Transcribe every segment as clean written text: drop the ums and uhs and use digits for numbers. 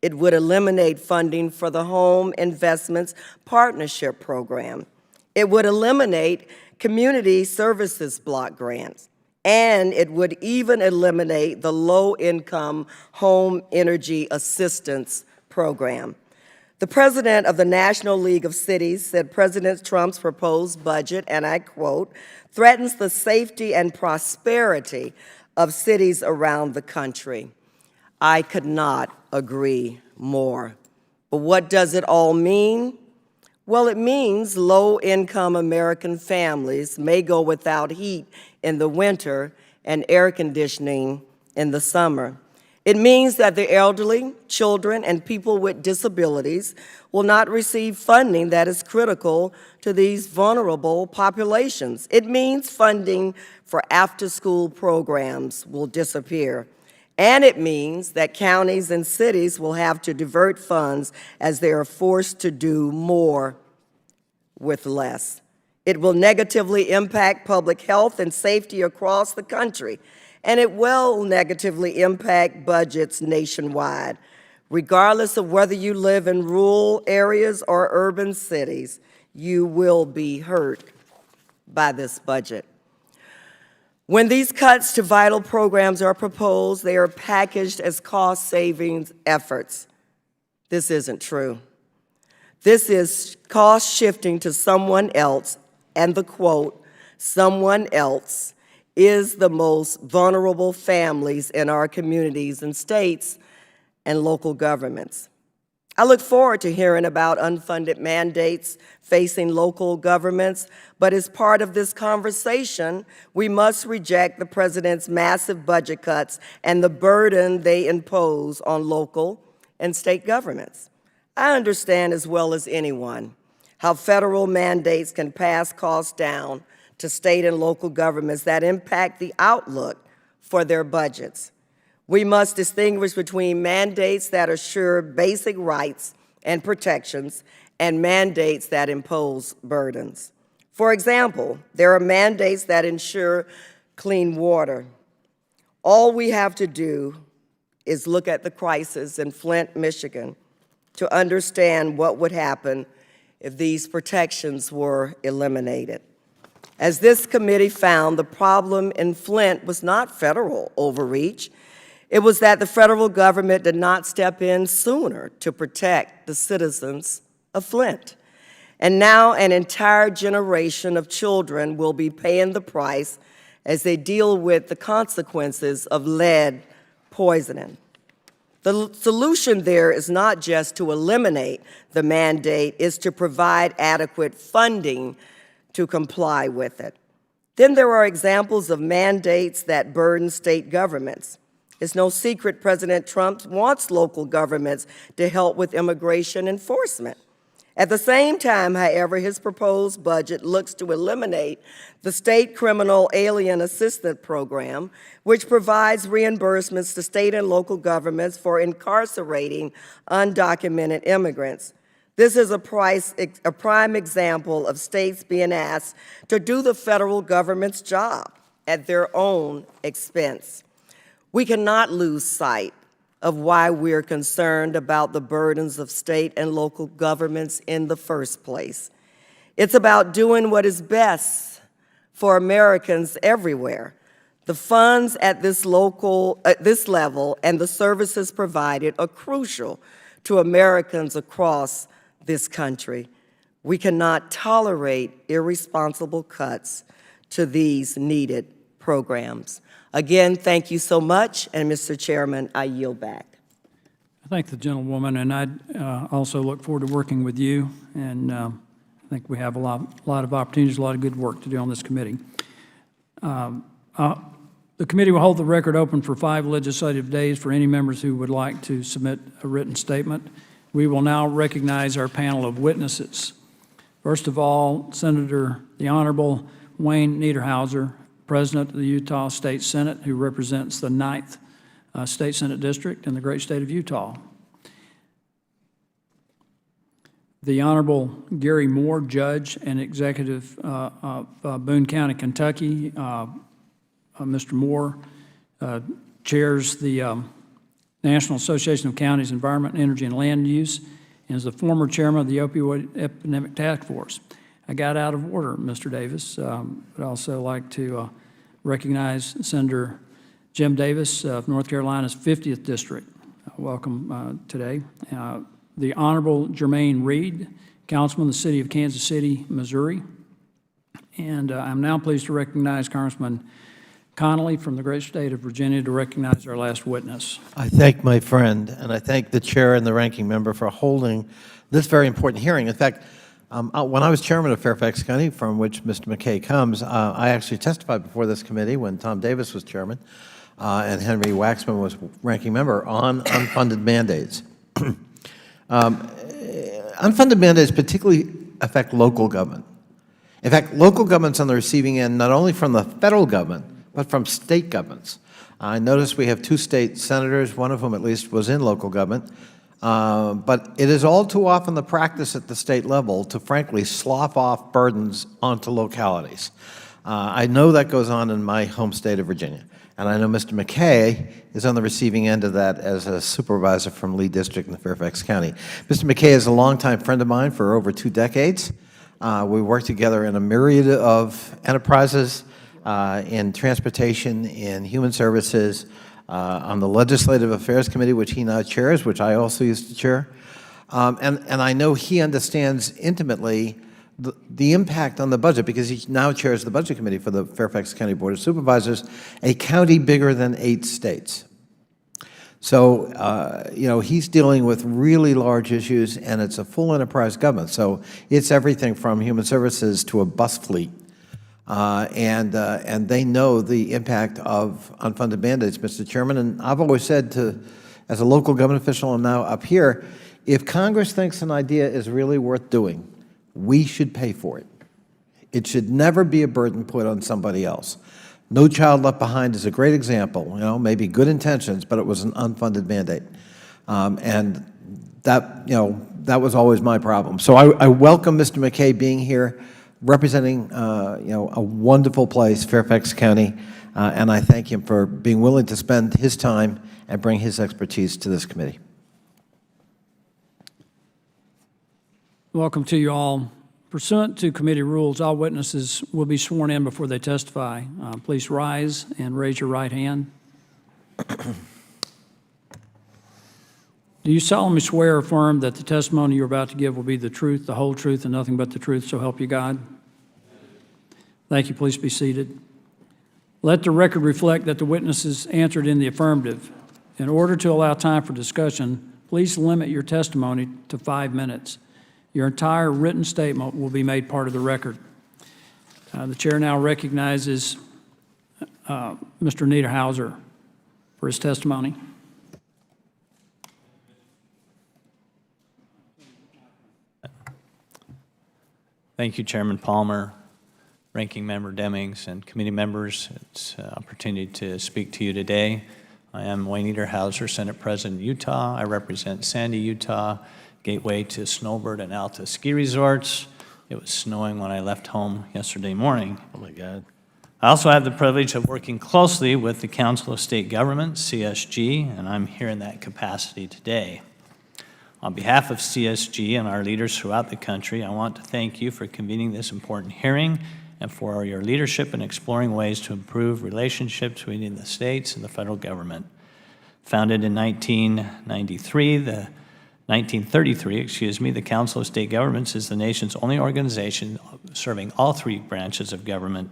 It would eliminate funding for the Home Investments Partnership Program. It would eliminate community services block grants. And it would even eliminate the low-income home energy assistance program. The president of the National League of Cities said President Trump's proposed budget, and I quote, threatens the safety and prosperity of cities around the country. I could not agree more. But what does it all mean? Well, it means low-income American families may go without heat in the winter and air conditioning in the summer. It means that the elderly, children, and people with disabilities will not receive funding that is critical to these vulnerable populations. It means funding for after-school programs will disappear. And it means that counties and cities will have to divert funds as they are forced to do more with less. It will negatively impact public health and safety across the country, and it will negatively impact budgets nationwide. Regardless of whether you live in rural areas or urban cities, you will be hurt by this budget. When these cuts to vital programs are proposed, they are packaged as cost savings efforts. This isn't true. This is cost shifting to someone else, and the quote, someone else, is the most vulnerable families in our communities and states and local governments. I look forward to hearing about unfunded mandates facing local governments, but as part of this conversation, we must reject the president's massive budget cuts and the burden they impose on local and state governments. I understand as well as anyone how federal mandates can pass costs down to state and local governments that impact the outlook for their budgets. We must distinguish between mandates that assure basic rights and protections and mandates that impose burdens. For example, there are mandates that ensure clean water. All we have to do is look at the crisis in Flint, Michigan, to understand what would happen if these protections were eliminated. As this committee found, the problem in Flint was not federal overreach. It was that the federal government did not step in sooner to protect the citizens of Flint. And now an entire generation of children will be paying the price as they deal with the consequences of lead poisoning. The solution there is not just to eliminate the mandate, it's to provide adequate funding to comply with it. Then there are examples of mandates that burden state governments. It's no secret President Trump wants local governments to help with immigration enforcement. At the same time, however, his proposed budget looks to eliminate the state criminal alien assistance program, which provides reimbursements to state and local governments for incarcerating undocumented immigrants. This is a prime example of states being asked to do the federal government's job at their own expense. We cannot lose sight of why we're concerned about the burdens of state and local governments in the first place. It's about doing what is best for Americans everywhere. The funds at this level and the services provided are crucial to Americans across this country. We cannot tolerate irresponsible cuts to these needed programs. Again, thank you so much, and Mr. Chairman, I yield back. I thank the gentlewoman, and I also look forward to working with you, and I think we have a lot of opportunities, a lot of good work to do on this committee. The committee will hold the record open for 5 legislative days for any members who would like to submit a written statement. We will now recognize our panel of witnesses. First of all, Senator the Honorable Wayne Niederhauser, President of the Utah State Senate, who represents the 9th State Senate District in the great state of Utah. The Honorable Gary Moore, Judge and Executive of Boone County, Kentucky. Mr. Moore chairs the National Association of Counties, Environment, Energy, and Land Use, and is the former chairman of the Opioid Epidemic Task Force. I got out of order, Mr. Davis. I'd also like to recognize Senator Jim Davis of North Carolina's 50th District. Welcome today. The Honorable Jermaine Reed, Councilman of the City of Kansas City, Missouri. And I'm now pleased to recognize Congressman Connolly from the great state of Virginia to recognize our last witness. I thank my friend, and I thank the chair and the ranking member for holding this very important hearing. In fact, when I was chairman of Fairfax County, from which Mr. McKay comes, I actually testified before this committee when Tom Davis was chairman and Henry Waxman was ranking member on unfunded mandates. Unfunded mandates particularly affect local government. In fact, local government's on the receiving end not only from the federal government, but from state governments. I noticed we have 2 state senators, one of whom at least was in local government, but it is all too often the practice at the state level to frankly slough off burdens onto localities. I know that goes on in my home state of Virginia, and I know Mr. McKay is on the receiving end of that as a supervisor from Lee District in Fairfax County. Mr. McKay is a longtime friend of mine for over 2 decades. We worked together in a myriad of enterprises, in transportation, in human services, on the Legislative Affairs Committee, which he now chairs, which I also used to chair. And I know he understands intimately the impact on the budget, because he now chairs the Budget Committee for the Fairfax County Board of Supervisors, a county bigger than 8 states. So, you know, he's dealing with really large issues, and it's a full enterprise government. So it's everything from human services to a bus fleet. And they know the impact of unfunded mandates, Mr. Chairman. And I've always said as a local government official and now up here, if Congress thinks an idea is really worth doing, we should pay for it. It should never be a burden put on somebody else. No Child Left Behind is a great example. You know, maybe good intentions, but it was an unfunded mandate, and that, you know, that was always my problem. So I welcome Mr. McKay being here, representing you know, a wonderful place, Fairfax County, and I thank him for being willing to spend his time and bring his expertise to this committee. Welcome to you all. Pursuant to committee rules, all witnesses will be sworn in before they testify. Please rise and raise your right hand. Do you solemnly swear or affirm that the testimony you're about to give will be the truth, the whole truth, and nothing but the truth, so help you God? Thank you. Please be seated. Let the record reflect that the witnesses answered in the affirmative. In order to allow time for discussion, please limit your testimony to 5 minutes. Your entire written statement will be made part of the record. The chair now recognizes Mr. Niederhauser for his testimony. Thank you, Chairman Palmer, Ranking Member Demings, and committee members. It's an opportunity to speak to you today. I am Wayne Niederhauser, Senate President, Utah. I represent Sandy, Utah, gateway to snowbird and Alta ski resorts. It was snowing when I left home yesterday morning. Oh my God. I also have the privilege of working closely with the Council of State Governments, CSG, and I'm here in that capacity today. On behalf of CSG and our leaders throughout the country, I want to thank you for convening this important hearing and for your leadership in exploring ways to improve relationships between the states and the federal government. Founded in 1933, the Council of State Governments is the nation's only organization serving all 3 branches of government.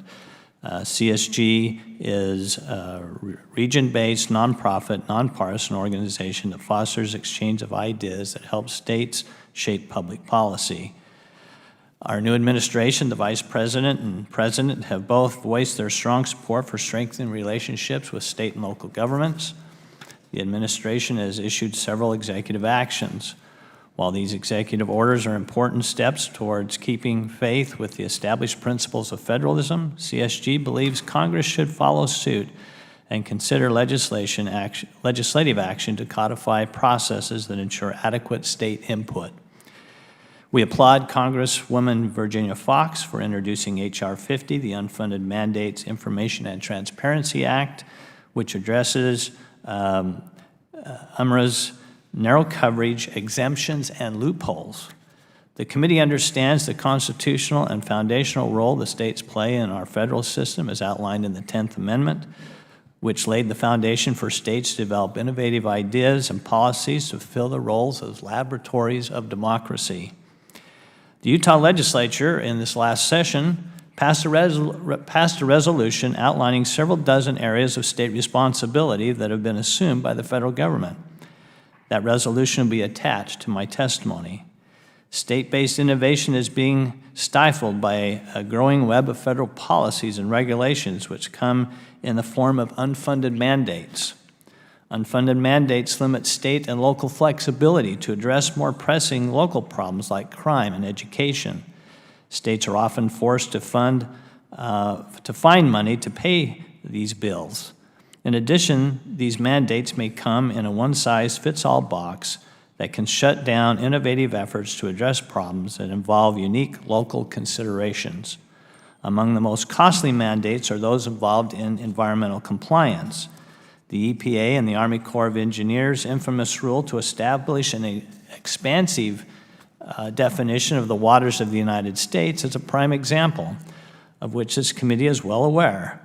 CSG is a region-based, nonprofit, nonpartisan organization that fosters exchange of ideas that helps states shape public policy. Our new administration, the Vice President and President, have both voiced their strong support for strengthening relationships with state and local governments. The administration has issued several executive actions. While these executive orders are important steps towards keeping faith with the established principles of federalism, CSG believes Congress should follow suit and consider legislative action to codify processes that ensure adequate state input. We applaud Congresswoman Virginia Foxx for introducing H.R. 50, the Unfunded Mandates Information and Transparency Act, which addresses UMRA's narrow coverage, exemptions, and loopholes. The committee understands the constitutional and foundational role the states play in our federal system as outlined in the 10th Amendment, which laid the foundation for states to develop innovative ideas and policies to fulfill the roles as laboratories of democracy. The Utah legislature in this last session passed a resolution outlining several dozen areas of state responsibility that have been assumed by the federal government. That resolution will be attached to my testimony. State-based innovation is being stifled by a growing web of federal policies and regulations which come in the form of unfunded mandates. Unfunded mandates limit state and local flexibility to address more pressing local problems like crime and education. States are often forced to find money to pay these bills. In addition, these mandates may come in a one-size-fits-all box that can shut down innovative efforts to address problems that involve unique local considerations. Among the most costly mandates are those involved in environmental compliance. The EPA and the Army Corps of Engineers' infamous rule to establish an expansive definition of the waters of the United States is a prime example, of which this committee is well aware.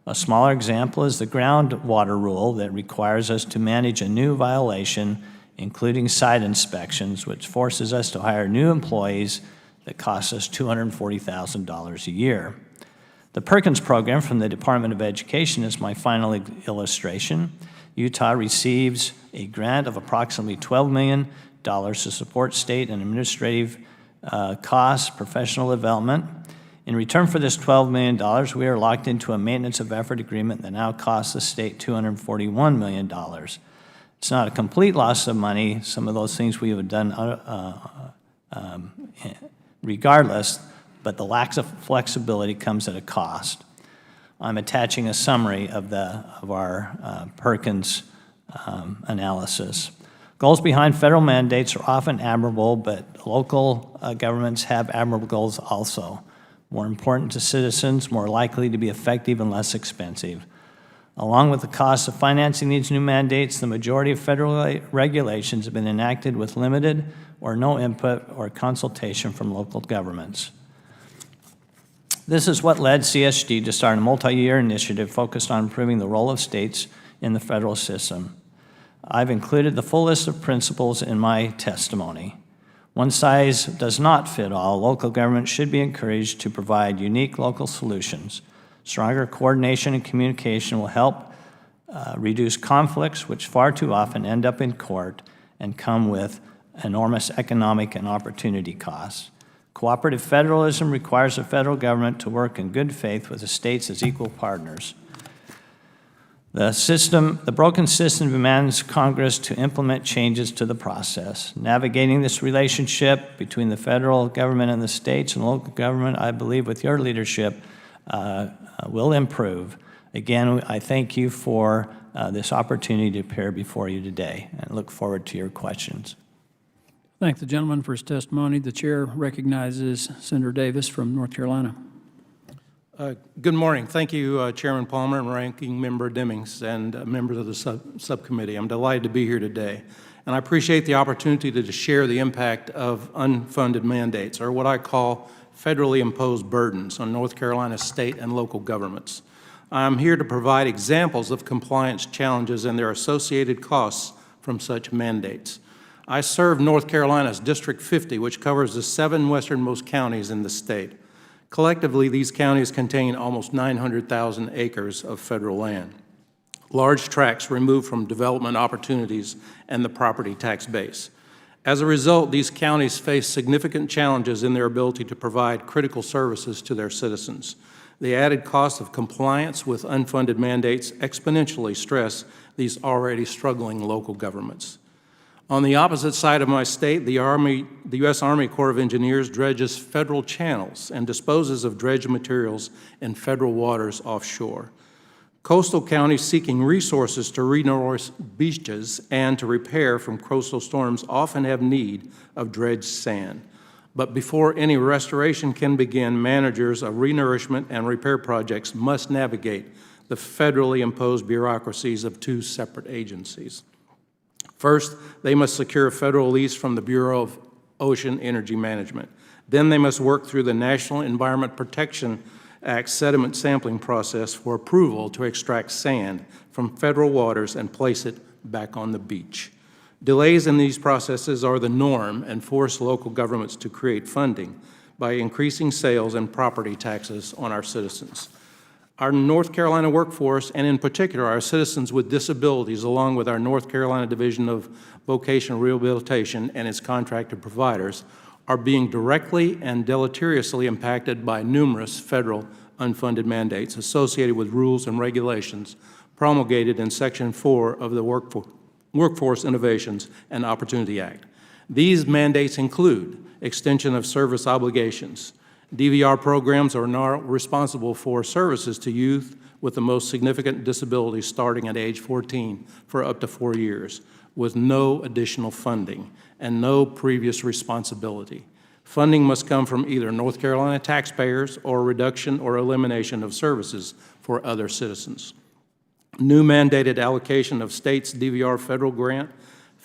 A smaller example is the groundwater rule that requires us to manage a new violation, including site inspections, which forces us to hire new employees that cost us $240,000 a year. The Perkins program from the Department of Education is my final illustration. Utah receives a grant of approximately $12 million to support state and administrative costs, professional development. In return for this $12 million, we are locked into a maintenance of effort agreement that now costs the state $241 million. It's not a complete loss of money. Some of those things we have done regardless, but the lack of flexibility comes at a cost. I'm attaching a summary of our Perkins analysis. Goals behind federal mandates are often admirable, but local governments have admirable goals also. More important to citizens, more likely to be effective and less expensive. Along with the cost of financing these new mandates, the majority of federal regulations have been enacted with limited or no input or consultation from local governments. This is what led CSG to start a multi-year initiative focused on improving the role of states in the federal system. I've included the full list of principles in my testimony. One size does not fit all. Local government should be encouraged to provide unique local solutions. Stronger coordination and communication will help reduce conflicts, which far too often end up in court and come with enormous economic and opportunity costs. Cooperative federalism requires the federal government to work in good faith with the states as equal partners. The broken system demands Congress to implement changes to the process. Navigating this relationship between the federal government and the states and local government, I believe with your leadership, will improve. Again, I thank you for this opportunity to appear before you today and look forward to your questions. Thank the gentleman for his testimony. The chair recognizes Senator Davis from North Carolina. Good morning. Thank you, Chairman Palmer and Ranking Member Demings and members of the subcommittee. I'm delighted to be here today. And I appreciate the opportunity to share the impact of unfunded mandates, or what I call federally imposed burdens, on North Carolina state and local governments. I'm here to provide examples of compliance challenges and their associated costs from such mandates. I serve North Carolina's District 50, which covers the 7 westernmost counties in the state. Collectively, these counties contain almost 900,000 acres of federal land, large tracts removed from development opportunities and the property tax base. As a result, these counties face significant challenges in their ability to provide critical services to their citizens. The added cost of compliance with unfunded mandates exponentially stress these already struggling local governments. On the opposite side of my state, the U.S. Army Corps of Engineers dredges federal channels and disposes of dredged materials in federal waters offshore. Coastal counties seeking resources to renourish beaches and to repair from coastal storms often have need of dredged sand. But before any restoration can begin, managers of renourishment and repair projects must navigate the federally imposed bureaucracies of 2 separate agencies. First, they must secure a federal lease from the Bureau of Ocean Energy Management. Then they must work through the National Environment Protection Act sediment sampling process for approval to extract sand from federal waters and place it back on the beach. Delays in these processes are the norm and force local governments to create funding by increasing sales and property taxes on our citizens. Our North Carolina workforce, and in particular our citizens with disabilities, along with our North Carolina Division of Vocational Rehabilitation and its contracted providers, are being directly and deleteriously impacted by numerous federal unfunded mandates associated with rules and regulations promulgated in Section 4 of the Workforce Innovations and Opportunity Act. These mandates include extension of service obligations. DVR programs are now responsible for services to youth with the most significant disabilities starting at age 14 for up to 4 years, with no additional funding and no previous responsibility. Funding must come from either North Carolina taxpayers or reduction or elimination of services for other citizens. New mandated allocation of state's DVR federal grant.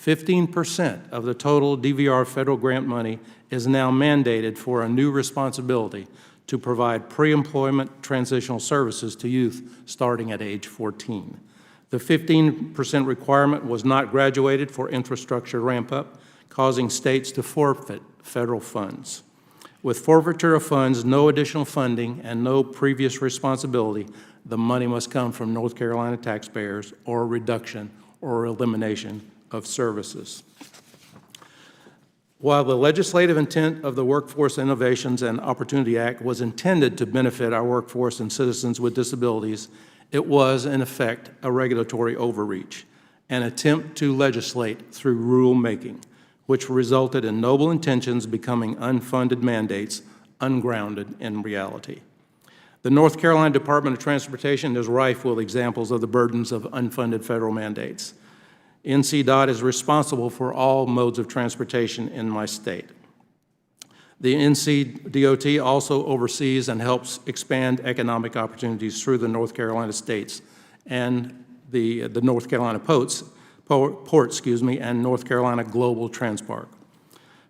15% of the total DVR federal grant money is now mandated for a new responsibility to provide pre-employment transitional services to youth starting at age 14. The 15% requirement was not graduated for infrastructure ramp-up, causing states to forfeit federal funds. With forfeiture of funds, no additional funding, and no previous responsibility, the money must come from North Carolina taxpayers or reduction or elimination of services. While the legislative intent of the Workforce Innovations and Opportunity Act was intended to benefit our workforce and citizens with disabilities, it was, in effect, a regulatory overreach, an attempt to legislate through rulemaking, which resulted in noble intentions becoming unfunded mandates, ungrounded in reality. The North Carolina Department of Transportation is rife with examples of the burdens of unfunded federal mandates. NCDOT is responsible for all modes of transportation in my state. The NCDOT also oversees and helps expand economic opportunities through the North Carolina states and the North Carolina ports, and North Carolina Global Transport.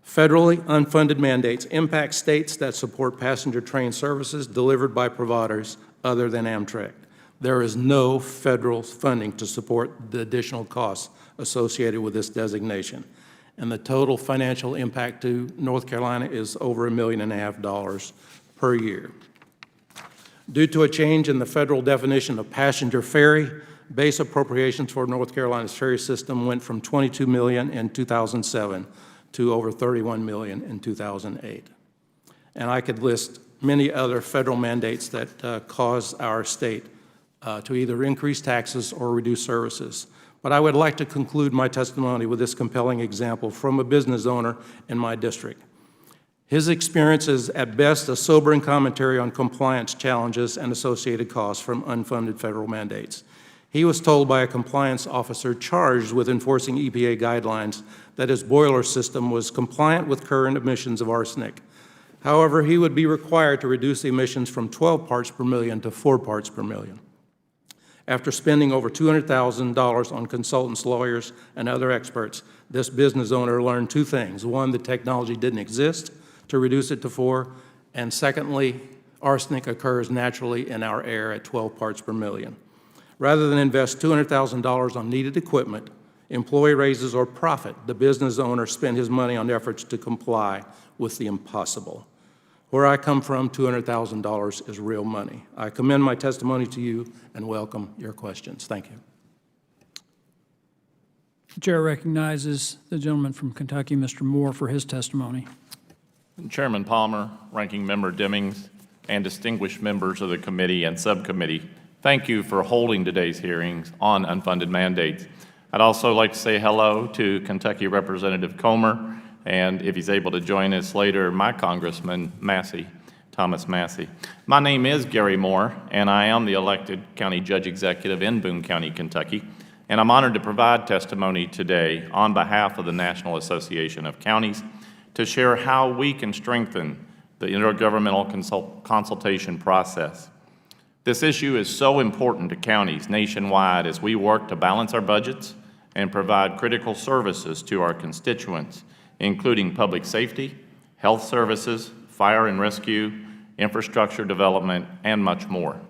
Federally unfunded mandates impact states that support passenger train services delivered by providers other than Amtrak. There is no federal funding to support the additional costs associated with this designation, and the total financial impact to North Carolina is over $1.5 million per year. Due to a change in the federal definition of passenger ferry, base appropriations for North Carolina's ferry system went from $22 million in 2007 to over $31 million in 2008. And I could list many other federal mandates that cause our state to either increase taxes or reduce services. But I would like to conclude my testimony with this compelling example from a business owner in my district. His experience is at best a sobering commentary on compliance challenges and associated costs from unfunded federal mandates. He was told by a compliance officer charged with enforcing EPA guidelines that his boiler system was compliant with current emissions of arsenic. However, he would be required to reduce the emissions from 12 parts per million to 4 parts per million. After spending over $200,000 on consultants, lawyers, and other experts, this business owner learned two things. One, the technology didn't exist to reduce it to 4, and secondly, arsenic occurs naturally in our air at 12 parts per million. Rather than invest $200,000 on needed equipment, employee raises, or profit, the business owner spent his money on efforts to comply with the impossible. Where I come from, $200,000 is real money. I commend my testimony to you and welcome your questions. Thank you. The chair recognizes the gentleman from Kentucky, Mr. Moore, for his testimony. Chairman Palmer, Ranking Member Demings, and distinguished members of the committee and subcommittee, thank you for holding today's hearings on unfunded mandates. I'd also like to say hello to Kentucky Representative Comer, and if he's able to join us later, my Congressman Massey, Thomas Massey. My name is Gary Moore, and I am the elected County Judge Executive in Boone County, Kentucky, and I'm honored to provide testimony today on behalf of the National Association of Counties to share how we can strengthen the intergovernmental consultation process. This issue is so important to counties nationwide as we work to balance our budgets and provide critical services to our constituents, including public safety, health services, fire and rescue, infrastructure development, and much more.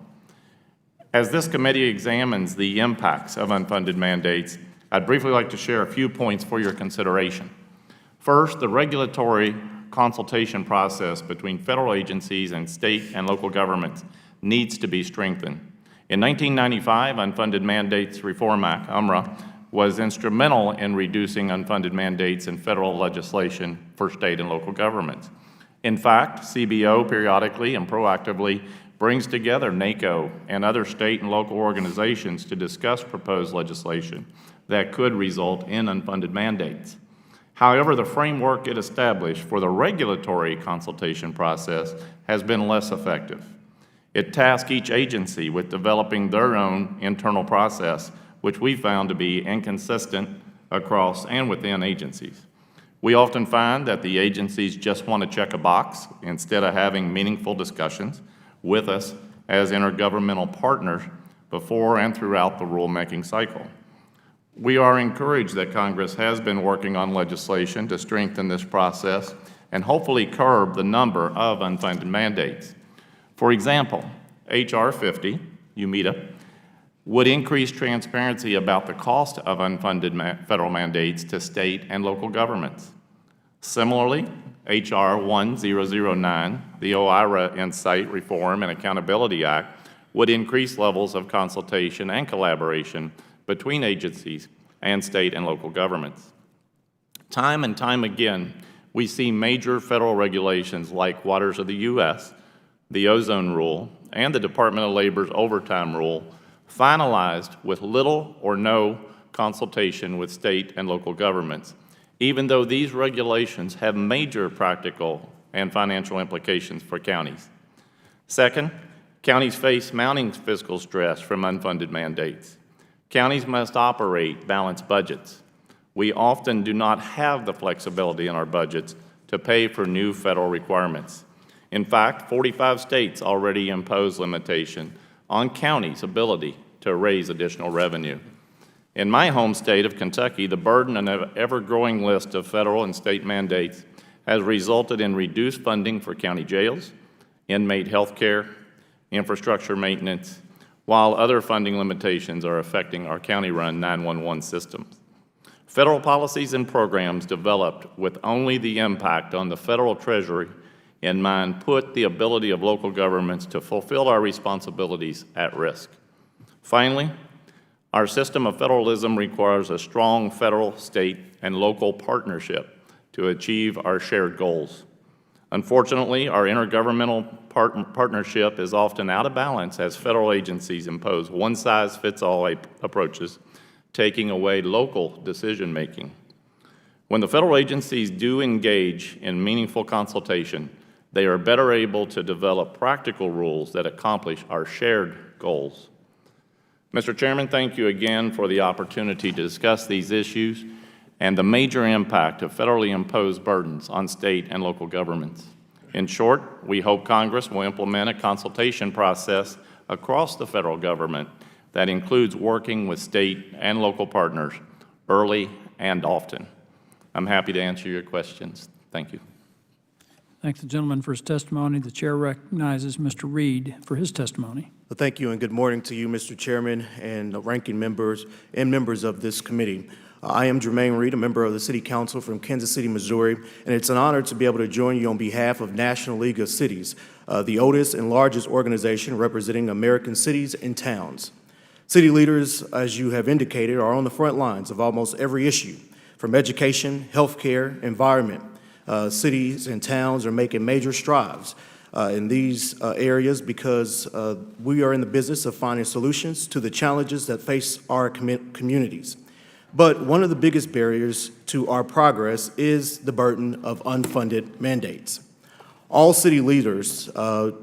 As this committee examines the impacts of unfunded mandates, I'd briefly like to share a few points for your consideration. First, the regulatory consultation process between federal agencies and state and local governments needs to be strengthened. In 1995, Unfunded Mandates Reform Act, UMRA, was instrumental in reducing unfunded mandates in federal legislation for state and local governments. In fact, CBO periodically and proactively brings together NACO and other state and local organizations to discuss proposed legislation that could result in unfunded mandates. However, the framework it established for the regulatory consultation process has been less effective. It tasked each agency with developing their own internal process, which we found to be inconsistent across and within agencies. We often find that the agencies just want to check a box instead of having meaningful discussions with us as intergovernmental partners before and throughout the rulemaking cycle. We are encouraged that Congress has been working on legislation to strengthen this process and hopefully curb the number of unfunded mandates. For example, H.R. 50, UMITA, would increase transparency about the cost of unfunded federal mandates to state and local governments. Similarly, H.R. 1009, the OIRA Insight Reform and Accountability Act, would increase levels of consultation and collaboration between agencies and state and local governments. Time and time again, we see major federal regulations like Waters of the U.S., the Ozone Rule, and the Department of Labor's Overtime Rule finalized with little or no consultation with state and local governments, even though these regulations have major practical and financial implications for counties. Second, counties face mounting fiscal stress from unfunded mandates. Counties must operate balanced budgets. We often do not have the flexibility in our budgets to pay for new federal requirements. In fact, 45 states already impose limitation on counties' ability to raise additional revenue. In my home state of Kentucky, the burden of an ever-growing list of federal and state mandates has resulted in reduced funding for county jails, inmate health care, infrastructure maintenance, while other funding limitations are affecting our county-run 911 systems. Federal policies and programs developed with only the impact on the federal treasury in mind put the ability of local governments to fulfill our responsibilities at risk. Finally, our system of federalism requires a strong federal, state, and local partnership to achieve our shared goals. Unfortunately, our intergovernmental partnership is often out of balance as federal agencies impose one-size-fits-all approaches, taking away local decision-making. When the federal agencies do engage in meaningful consultation, they are better able to develop practical rules that accomplish our shared goals. Mr. Chairman, thank you again for the opportunity to discuss these issues and the major impact of federally imposed burdens on state and local governments. In short, we hope Congress will implement a consultation process across the federal government that includes working with state and local partners early and often. I'm happy to answer your questions. Thank you. Thank the gentleman for his testimony. The chair recognizes Mr. Reed for his testimony. Well, thank you, and good morning to you, Mr. Chairman, and ranking members and members of this committee. I am Jermaine Reed, a member of the City Council from Kansas City, Missouri, and it's an honor to be able to join you on behalf of National League of Cities, the oldest and largest organization representing American cities and towns. City leaders, as you have indicated, are on the front lines of almost every issue, from education, healthcare, environment. Cities and towns are making major strides in these areas because we are in the business of finding solutions to the challenges that face our communities. But one of the biggest barriers to our progress is the burden of unfunded mandates. All city leaders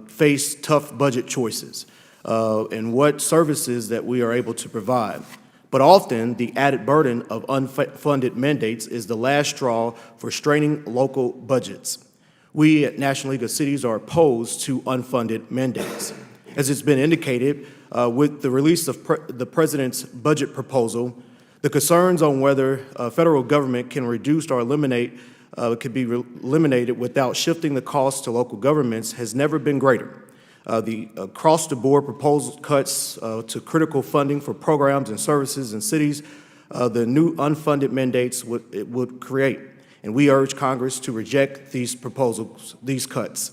face tough budget choices and what services that we are able to provide. But often, the added burden of unfunded mandates is the last straw for straining local budgets. We at National League of Cities are opposed to unfunded mandates. As it's been indicated, with the release of the President's budget proposal, The concerns on whether federal government can reduce or eliminate could be eliminated without shifting the cost to local governments has never been greater. The across-the-board proposed cuts to critical funding for programs and services in cities, the new unfunded mandates it would create. And we urge Congress to reject these proposals, these cuts.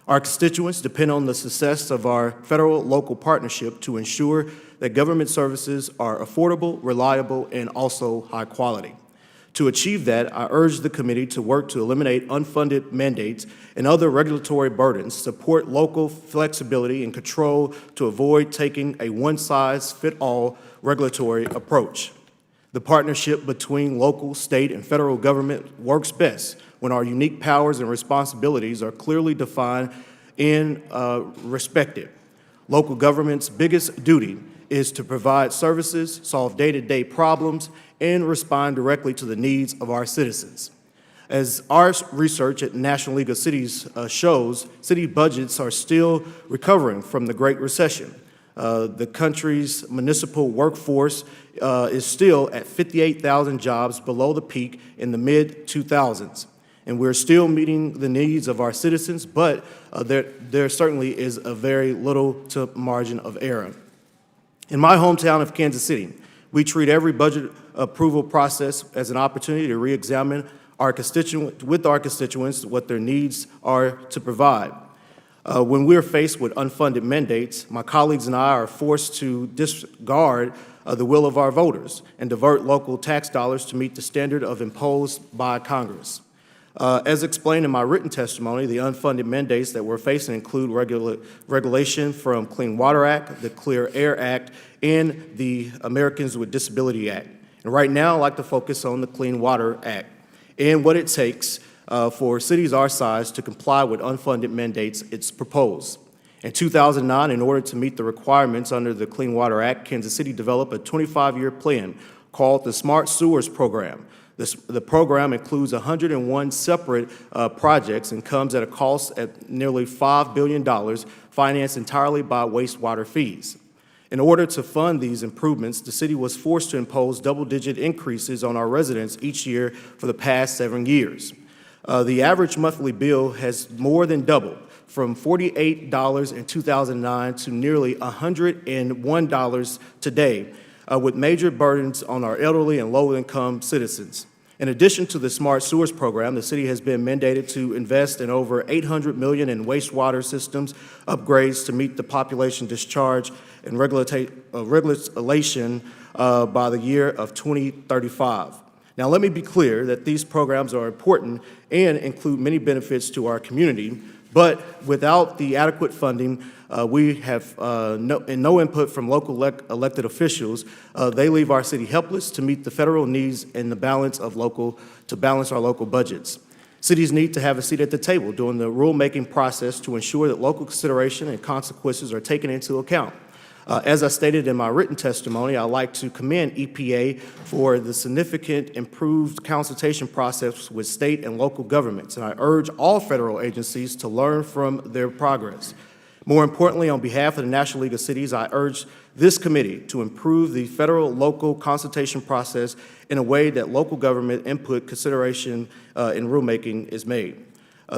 Our constituents depend on the success of our federal-local partnership to ensure that government services are affordable, reliable, and also high quality. To achieve that, I urge the committee to work to eliminate unfunded mandates and other regulatory burdens, support local flexibility and control to avoid taking a one-size-fits-all regulatory approach. The partnership between local, state, and federal government works best when our unique powers and responsibilities are clearly defined and respected. Local government's biggest duty is to provide services, solve day-to-day problems, and respond directly to the needs of our citizens. As our research at National League of Cities shows, city budgets are still recovering from the Great Recession. The country's municipal workforce is still at 58,000 jobs below the peak in the mid-2000s. And we're still meeting the needs of our citizens, but there certainly is a very little to margin of error. In my hometown of Kansas City, we treat every budget approval process as an opportunity to re-examine with our constituents what their needs are to provide. When we're faced with unfunded mandates, my colleagues and I are forced to disregard the will of our voters and divert local tax dollars to meet the standard imposed by Congress. As explained in my written testimony, the unfunded mandates that we're facing include regulation from Clean Water Act, the Clear Air Act, and the Americans with Disability Act. And right now, I'd like to focus on the Clean Water Act and what it takes for cities our size to comply with unfunded mandates it's proposed. In 2009, in order to meet the requirements under the Clean Water Act, Kansas City developed a 25-year plan called the Smart Sewers Program. The program includes 101 separate projects and comes at a cost at nearly $5 billion, financed entirely by wastewater fees. In order to fund these improvements, the city was forced to impose double-digit increases on our residents each year for the past 7 years. The average monthly bill has more than doubled, from $48 in 2009 to nearly $101 today, with major burdens on our elderly and low-income citizens. In addition to the Smart Sewers Program, the city has been mandated to invest in over $800 million in wastewater systems upgrades to meet the population discharge and regulation by the year of 2035. Now, let me be clear that these programs are important and include many benefits to our community, but without the adequate funding, we have no input from local elected officials. They leave our city helpless to meet the federal needs and to balance our local budgets. Cities need to have a seat at the table during the rulemaking process to ensure that local consideration and consequences are taken into account. As I stated in my written testimony, I'd like to commend EPA for the significant improved consultation process with state and local governments, and I urge all federal agencies to learn from their progress. More importantly, on behalf of the National League of Cities, I urge this committee to improve the federal-local consultation process in a way that local government input consideration in rulemaking is made.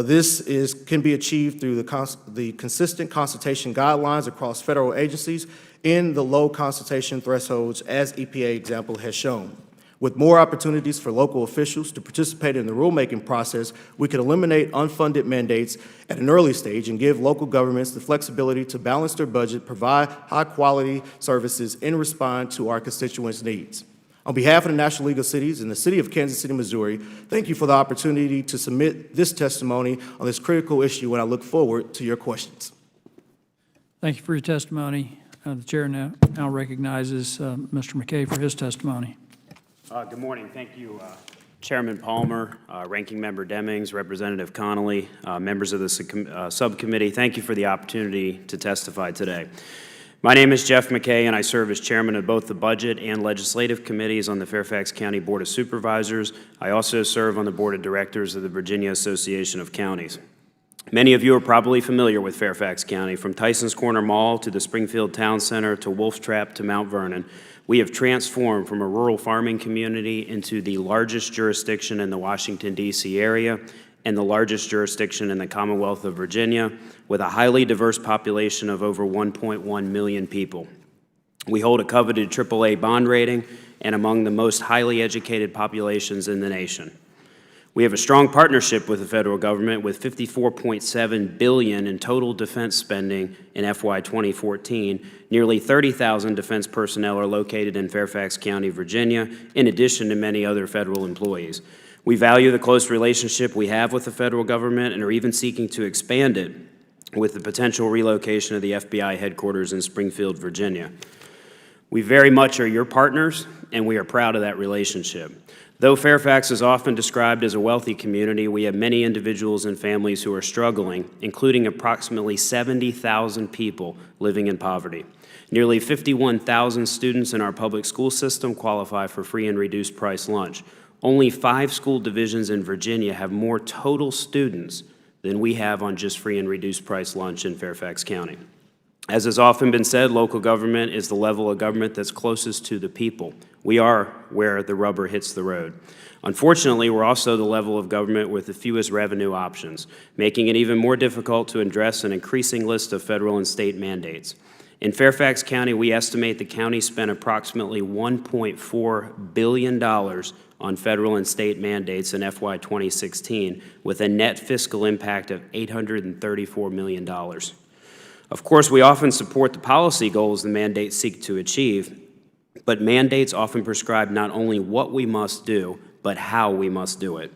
This can be achieved through the consistent consultation guidelines across federal agencies and the low consultation thresholds, as EPA example has shown. With more opportunities for local officials to participate in the rulemaking process, we can eliminate unfunded mandates at an early stage and give local governments the flexibility to balance their budget, provide high-quality services, and respond to our constituents' needs. On behalf of the National League of Cities and the City of Kansas City, Missouri, thank you for the opportunity to submit this testimony on this critical issue, and I look forward to your questions. Thank you for your testimony. The chair now recognizes Mr. McKay for his testimony. Good morning. Thank you, Chairman Palmer, Ranking Member Demings, Representative Connolly, members of the subcommittee. Thank you for the opportunity to testify today. My name is Jeff McKay, and I serve as chairman of both the Budget and Legislative Committees on the Fairfax County Board of Supervisors. I also serve on the Board of Directors of the Virginia Association of Counties. Many of you are probably familiar with Fairfax County. From Tyson's Corner Mall to the Springfield Town Center to Wolf Trap to Mount Vernon, we have transformed from a rural farming community into the largest jurisdiction in the Washington, D.C. area and the largest jurisdiction in the Commonwealth of Virginia, with a highly diverse population of over 1.1 million people. We hold a coveted AAA bond rating and among the most highly educated populations in the nation. We have a strong partnership with the federal government with $54.7 billion in total defense spending in FY 2014. Nearly 30,000 defense personnel are located in Fairfax County, Virginia, in addition to many other federal employees. We value the close relationship we have with the federal government and are even seeking to expand it with the potential relocation of the FBI headquarters in Springfield, Virginia. We very much are your partners, and we are proud of that relationship. Though Fairfax is often described as a wealthy community, we have many individuals and families who are struggling, including approximately 70,000 people living in poverty. Nearly 51,000 students in our public school system qualify for free and reduced price lunch. Only 5 school divisions in Virginia have more total students than we have on just free and reduced price lunch in Fairfax County. As has often been said, local government is the level of government that's closest to the people. We are where the rubber hits the road. Unfortunately, we're also the level of government with the fewest revenue options, making it even more difficult to address an increasing list of federal and state mandates. In Fairfax County, we estimate the county spent approximately $1.4 billion on federal and state mandates in FY 2016, with a net fiscal impact of $834 million. Of course, we often support the policy goals the mandates seek to achieve, but mandates often prescribe not only what we must do, but how we must do it,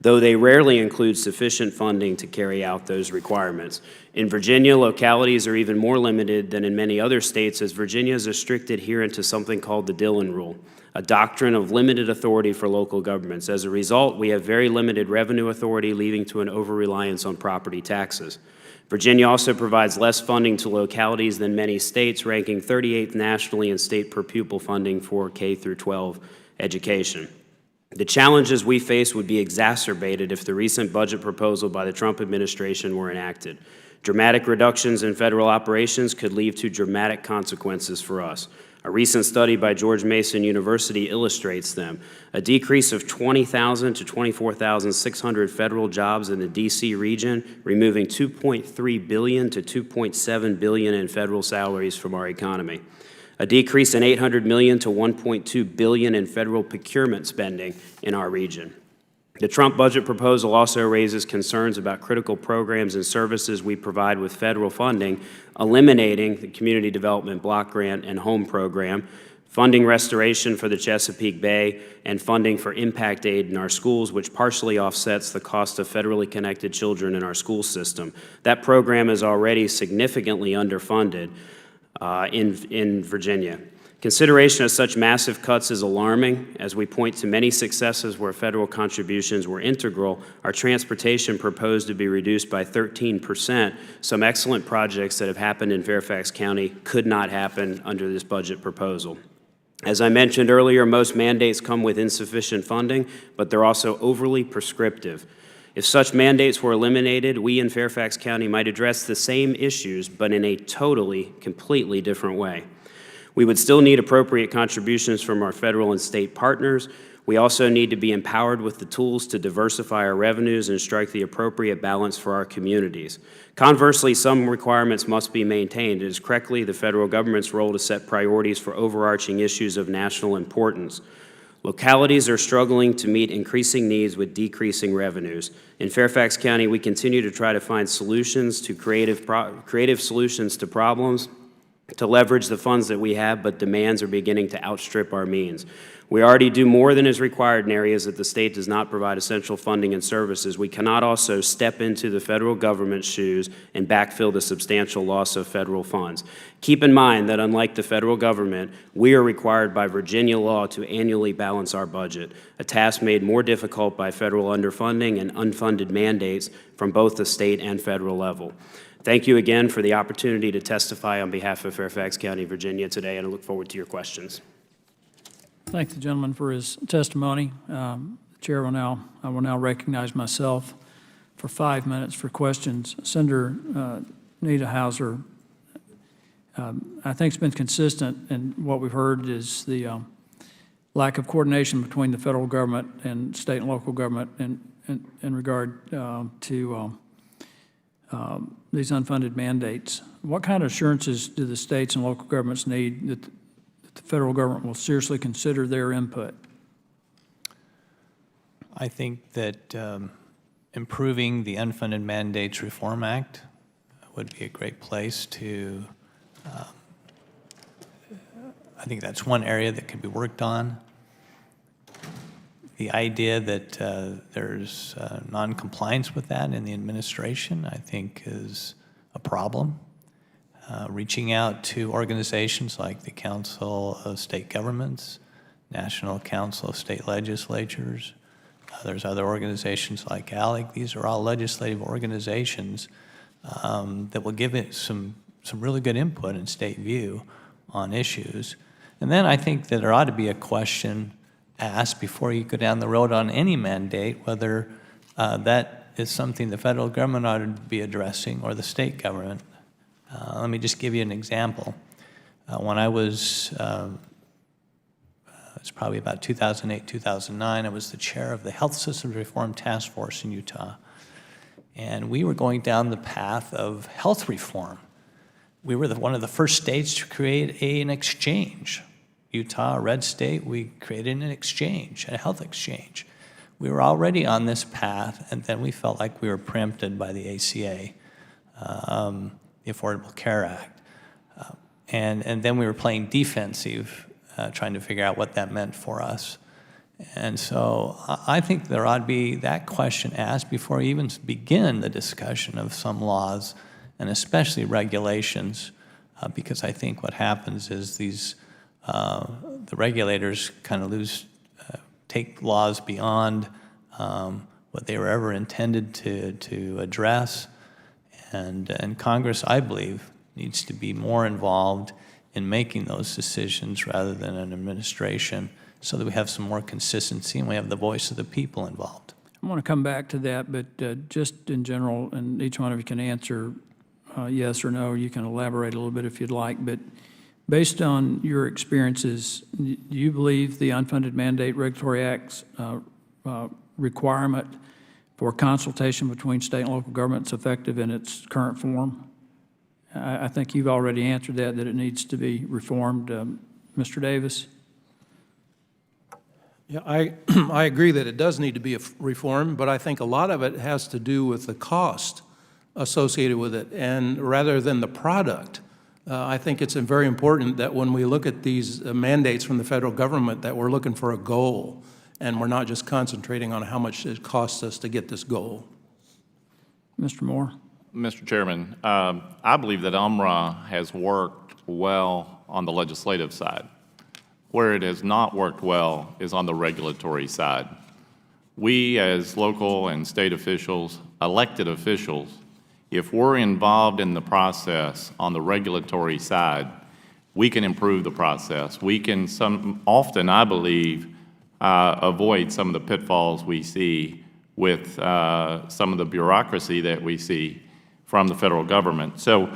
though they rarely include sufficient funding to carry out those requirements. In Virginia, localities are even more limited than in many other states, as Virginia is a strict adherent to something called the Dillon Rule, a doctrine of limited authority for local governments. As a result, we have very limited revenue authority, leading to an over-reliance on property taxes. Virginia also provides less funding to localities than many states, ranking 38th nationally in state per pupil funding for K through 12 education. The challenges we face would be exacerbated if the recent budget proposal by the Trump administration were enacted. Dramatic reductions in federal operations could lead to dramatic consequences for us. A recent study by George Mason University illustrates them. A decrease of 20,000 to 24,600 federal jobs in the D.C. region, removing $2.3 billion to $2.7 billion in federal salaries from our economy. A decrease in $800 million to $1.2 billion in federal procurement spending in our region. The Trump budget proposal also raises concerns about critical programs and services we provide with federal funding, eliminating the Community Development Block Grant and Home Program, funding restoration for the Chesapeake Bay, and funding for impact aid in our schools, which partially offsets the cost of federally connected children in our school system. That program is already significantly underfunded in Virginia. Consideration of such massive cuts is alarming, as we point to many successes where federal contributions were integral. Our transportation proposed to be reduced by 13%. Some excellent projects that have happened in Fairfax County could not happen under this budget proposal. As I mentioned earlier, most mandates come with insufficient funding, but they're also overly prescriptive. If such mandates were eliminated, we in Fairfax County might address the same issues, but in a completely different way. We would still need appropriate contributions from our federal and state partners. We also need to be empowered with the tools to diversify our revenues and strike the appropriate balance for our communities. Conversely, some requirements must be maintained. It is correctly the federal government's role to set priorities for overarching issues of national importance. Localities are struggling to meet increasing needs with decreasing revenues. In Fairfax County, we continue to try to find solutions to creative solutions to problems, to leverage the funds that we have, but demands are beginning to outstrip our means. We already do more than is required in areas that the state does not provide essential funding and services. We cannot also step into the federal government's shoes and backfill the substantial loss of federal funds. Keep in mind that unlike the federal government, we are required by Virginia law to annually balance our budget, a task made more difficult by federal underfunding and unfunded mandates from both the state and federal level. Thank you again for the opportunity to testify on behalf of Fairfax County, Virginia today, and I look forward to your questions. Thank the gentleman for his testimony. I will now recognize myself for 5 minutes for questions. Senator Nita Hauser, I think it's been consistent, and what we've heard is the lack of coordination between the federal government and state and local government in regard to these unfunded mandates. What kind of assurances do the states and local governments need that the federal government will seriously consider their input? I think that improving the Unfunded Mandates Reform Act would be a great place to, I think that's one area that could be worked on. The idea that there's non-compliance with that in the administration, I think, is a problem. Reaching out to organizations like the Council of State Governments, National Council of State Legislatures, there's other organizations like ALEC. These are all legislative organizations that will give it some really good input and state view on issues. And then I think that there ought to be a question asked before you go down the road on any mandate, whether that is something the federal government ought to be addressing or the state government. Let me just give you an example. When I was, it's probably about 2008, 2009, I was the chair of the Health Systems Reform Task Force in Utah. And we were going down the path of health reform. We were one of the first states to create an exchange. Utah, a red state, we created an exchange, a health exchange. We were already on this path, and then we felt like we were preempted by the ACA, the Affordable Care Act. And then we were playing defensive, trying to figure out what that meant for us. And so I think there ought to be that question asked before we even begin the discussion of some laws, and especially regulations, because I think what happens is the regulators kind of take laws beyond what they were ever intended to address. And Congress, I believe, needs to be more involved in making those decisions rather than an administration, so that we have some more consistency and we have the voice of the people involved. I want to come back to that, but just in general, and each one of you can answer yes or no. You can elaborate a little bit if you'd like, but based on your experiences, do you believe the Unfunded Mandate Regulatory Act's requirement for consultation between state and local governments effective in its current form? I think you've already answered that it needs to be reformed. Mr. Davis? Yeah, I agree that it does need to be reformed, but I think a lot of it has to do with the cost associated with it, and rather than the product. I think it's very important that when we look at these mandates from the federal government, that we're looking for a goal, and we're not just concentrating on how much it costs us to get this goal. Mr. Moore? Mr. Chairman, I believe that UMRA has worked well on the legislative side. Where it has not worked well is on the regulatory side. We, as local and state officials, elected officials, if we're involved in the process on the regulatory side, we can improve the process. We can often, I believe, avoid some of the pitfalls we see with some of the bureaucracy that we see from the federal government. So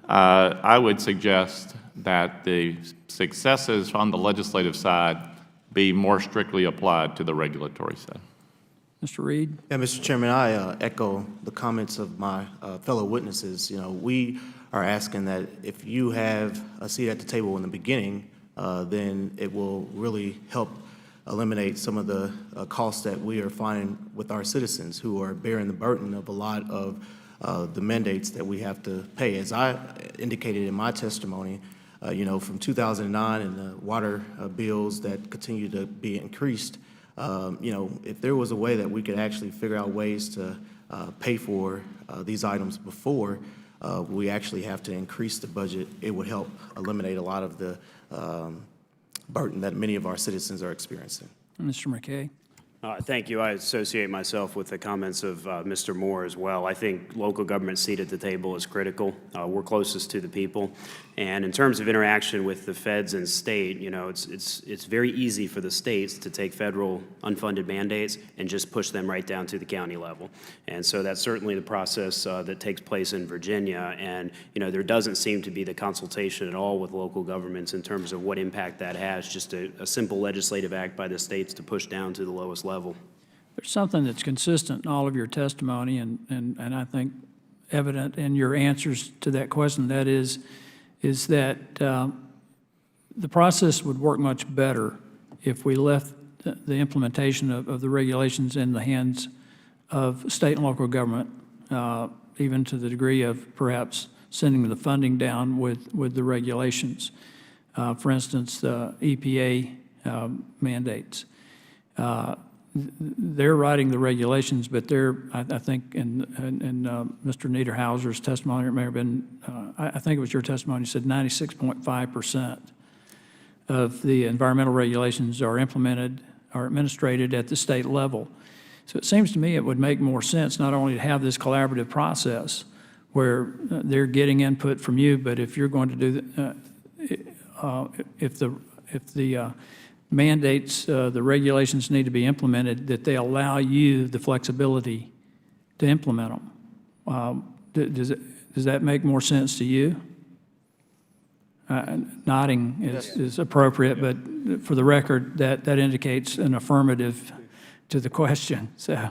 I would suggest that the successes on the legislative side be more strictly applied to the regulatory side. Mr. Reed? Yeah, Mr. Chairman, I echo the comments of my fellow witnesses. You know, we are asking that if you have a seat at the table in the beginning, then it will really help eliminate some of the costs that we are finding with our citizens who are bearing the burden of a lot of the mandates that we have to pay. As I indicated in my testimony, you know, from 2009 and the water bills that continue to be increased, you know, if there was a way that we could actually figure out ways to pay for these items before we actually have to increase the budget, it would help eliminate a lot of the burden that many of our citizens are experiencing. Mr. McKay? Thank you. I associate myself with the comments of Mr. Moore as well. I think local government seat at the table is critical. We're closest to the people. And in terms of interaction with the feds and state, you know, it's very easy for the states to take federal unfunded mandates and just push them right down to the county level. And so that's certainly the process that takes place in Virginia. And, you know, there doesn't seem to be the consultation at all with local governments in terms of what impact that has, just a simple legislative act by the states to push down to the lowest level. There's something that's consistent in all of your testimony and I think evident in your answers to that question. That is that the process would work much better if we left the implementation of the regulations in the hands of state and local government, even to the degree of perhaps sending the funding down with the regulations. For instance, the EPA mandates. They're writing the regulations, but I think in Mr. Niederhauser's testimony, it may have been, I think it was your testimony, you said 96.5% of the environmental regulations are implemented or administrated at the state level. So it seems to me it would make more sense not only to have this collaborative process where they're getting input from you, but if you're going to do if the mandates, the regulations need to be implemented, that they allow you the flexibility to implement them. Does that make more sense to you? Nodding is appropriate, but for the record, that indicates an affirmative to the question. So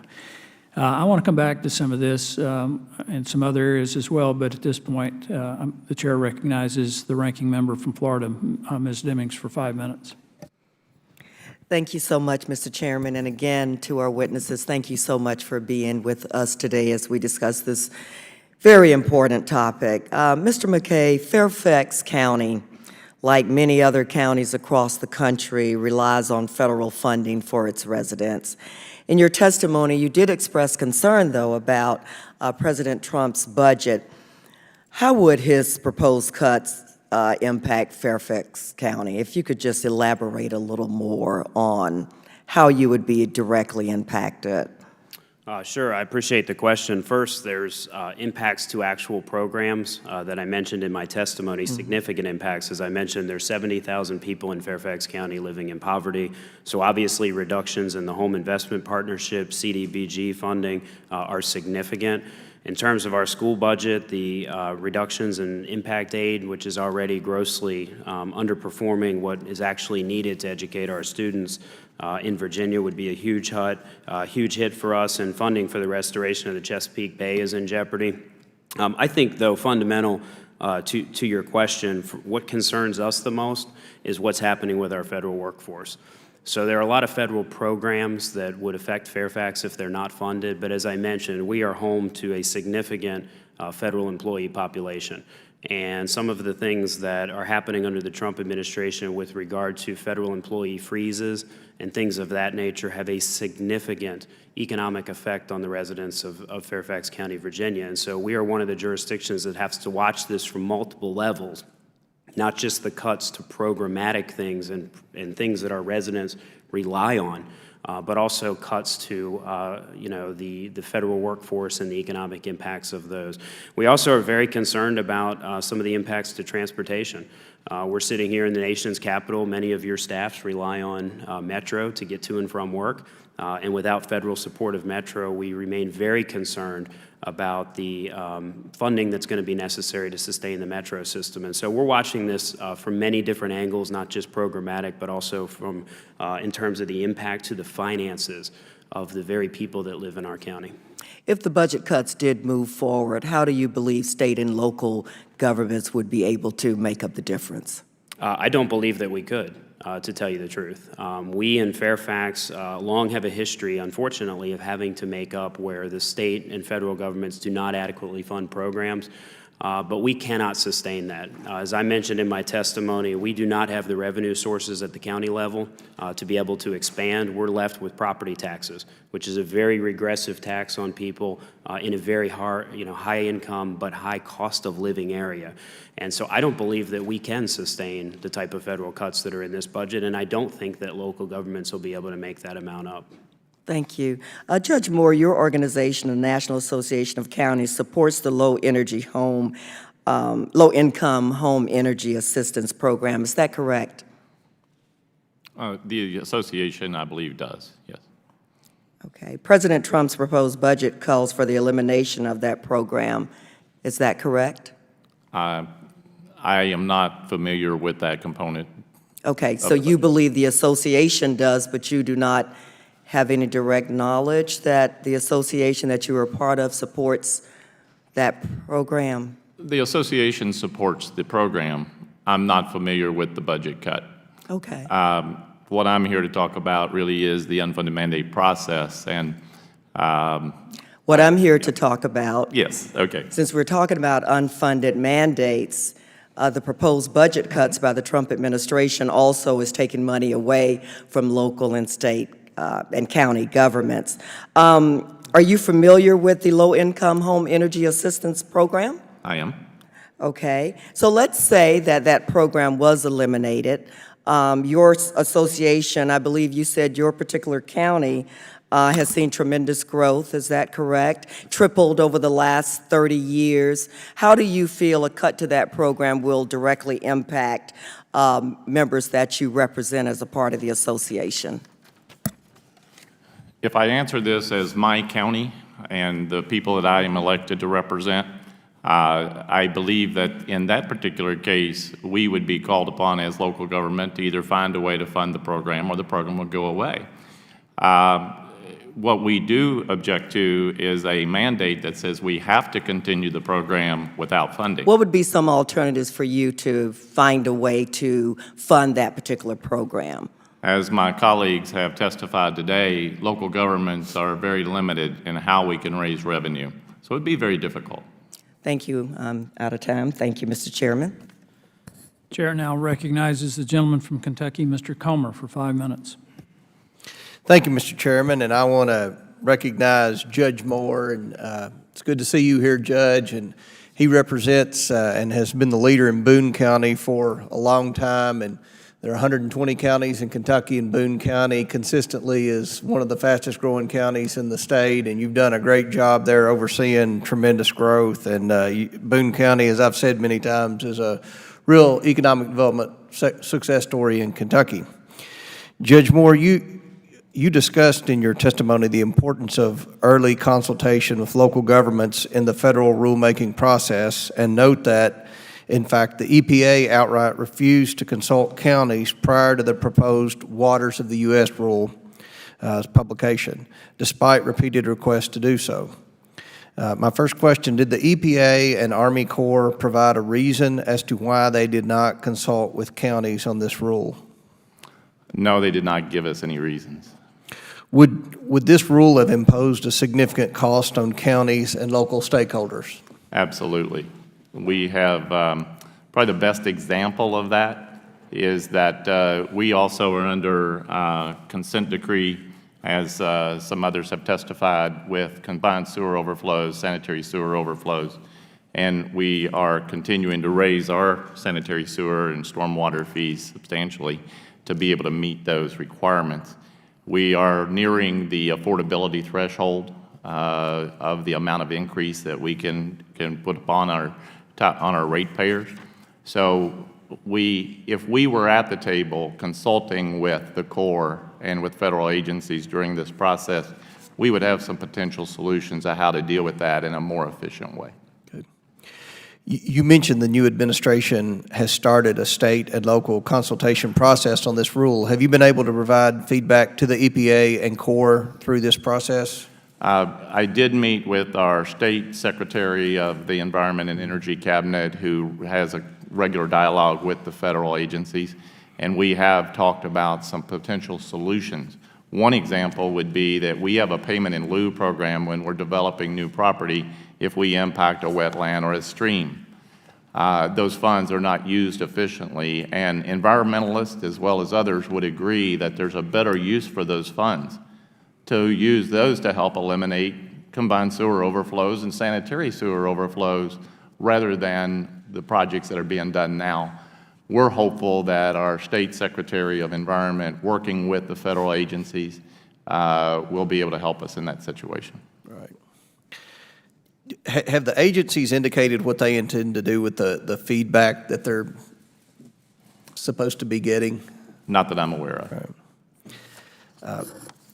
I want to come back to some of this and some other areas as well, but at this point, the chair recognizes the ranking member from Florida, Ms. Demings, for 5 minutes. Thank you so much, Mr. Chairman. And again, to our witnesses, thank you so much for being with us today as we discuss this very important topic. Mr. McKay, Fairfax County, like many other counties across the country, relies on federal funding for its residents. In your testimony, you did express concern, though, about President Trump's budget. How would his proposed cuts impact Fairfax County? If you could just elaborate a little more on how you would be directly impacted. Sure, I appreciate the question. First, there's impacts to actual programs that I mentioned in my testimony, significant impacts. As I mentioned, there's 70,000 people in Fairfax County living in poverty. So obviously reductions in the Home Investment Partnership, CDBG funding are significant. In terms of our school budget, the reductions in impact aid, which is already grossly underperforming what is actually needed to educate our students in Virginia, would be a huge hit for us, and funding for the restoration of the Chesapeake Bay is in jeopardy. I think, though, fundamental to your question, what concerns us the most is what's happening with our federal workforce. So there are a lot of federal programs that would affect Fairfax if they're not funded, but as I mentioned, we are home to a significant federal employee population. And some of the things that are happening under the Trump administration with regard to federal employee freezes and things of that nature have a significant economic effect on the residents of Fairfax County, Virginia. And so we are one of the jurisdictions that has to watch this from multiple levels, not just the cuts to programmatic things and things that our residents rely on, but also cuts to the federal workforce and the economic impacts of those. We also are very concerned about some of the impacts to transportation. We're sitting here in the nation's capital. Many of your staffs rely on Metro to get to and from work. And without federal support of Metro, we remain very concerned about the funding that's going to be necessary to sustain the Metro system. And so we're watching this from many different angles, not just programmatic, but also from in terms of the impact to the finances of the very people that live in our county. If the budget cuts did move forward, how do you believe state and local governments would be able to make up the difference? I don't believe that we could. To tell you the truth. We in Fairfax long have a history, unfortunately, of having to make up where the state and federal governments do not adequately fund programs, but we cannot sustain that. As I mentioned in my testimony, we do not have the revenue sources at the county level to be able to expand. We're left with property taxes, which is a very regressive tax on people in a very high income but high cost of living area. And so I don't believe that we can sustain the type of federal cuts that are in this budget, and I don't think that local governments will be able to make that amount up. Thank you. Judge Moore, your organization, the National Association of Counties, supports the low-income home energy assistance program. Is that correct? The association, I believe, does, yes. Okay. President Trump's proposed budget calls for the elimination of that program. Is that correct? I am not familiar with that component. Okay, so you believe the association does, but you do not have any direct knowledge that the association that you are a part of supports that program? The association supports the program. I'm not familiar with the budget cut. Okay. What I'm here to talk about really is the unfunded mandate process, and what I'm here to talk about, yes, okay. since we're talking about unfunded mandates, the proposed budget cuts by the Trump administration also is taking money away from local and state and county governments. Are you familiar with the low-income home energy assistance program? I am. Okay, so let's say that that program was eliminated. Your association, I believe you said your particular county has seen tremendous growth, is that correct? Tripled over the last 30 years. How do you feel a cut to that program will directly impact members that you represent as a part of the association? If I answer this as my county and the people that I am elected to represent, I believe that in that particular case, we would be called upon as local government to either find a way to fund the program or the program would go away. What we do object to is a mandate that says we have to continue the program without funding. What would be some alternatives for you to find a way to fund that particular program? As my colleagues have testified today, local governments are very limited in how we can raise revenue. So it would be very difficult. Thank you. I'm out of time. Thank you, Mr. Chairman. Chair now recognizes the gentleman from Kentucky, Mr. Comer, for 5 minutes. Thank you, Mr. Chairman, and I want to recognize Judge Moore, and it's good to see you here, Judge, and he represents and has been the leader in Boone County for a long time, and there are 120 counties in Kentucky, and Boone County consistently is one of the fastest growing counties in the state, and you've done a great job there overseeing tremendous growth, and Boone County, as I've said many times, is a real economic development success story in Kentucky. Judge Moore, you discussed in your testimony the importance of early consultation with local governments in the federal rulemaking process, and note that, in fact, the EPA outright refused to consult counties prior to the proposed Waters of the U.S. rule publication, despite repeated requests to do so. My first question, did the EPA and Army Corps provide a reason as to why they did not consult with counties on this rule? No, they did not give us any reasons. Would this rule have imposed a significant cost on counties and local stakeholders? Absolutely. We have probably the best example of that is that we also are under consent decree, as some others have testified, with combined sewer overflows, sanitary sewer overflows, and we are continuing to raise our sanitary sewer and stormwater fees substantially to be able to meet those requirements. We are nearing the affordability threshold of the amount of increase that we can put upon our ratepayers. So if we were at the table consulting with the Corps and with federal agencies during this process, we would have some potential solutions on how to deal with that in a more efficient way. You mentioned the new administration has started a state and local consultation process on this rule. Have you been able to provide feedback to the EPA and Corps through this process? I did meet with our State Secretary of the Environment and Energy Cabinet, who has a regular dialogue with the federal agencies, and we have talked about some potential solutions. One example would be that we have a payment in lieu program when we're developing new property if we impact a wetland or a stream. Those funds are not used efficiently, and environmentalists as well as others would agree that there's a better use for those funds, to use those to help eliminate combined sewer overflows and sanitary sewer overflows rather than the projects that are being done now. We're hopeful that our State Secretary of Environment, working with the federal agencies, will be able to help us in that situation. Right. Have the agencies indicated what they intend to do with the feedback that they're supposed to be getting? Not that I'm aware of. Right.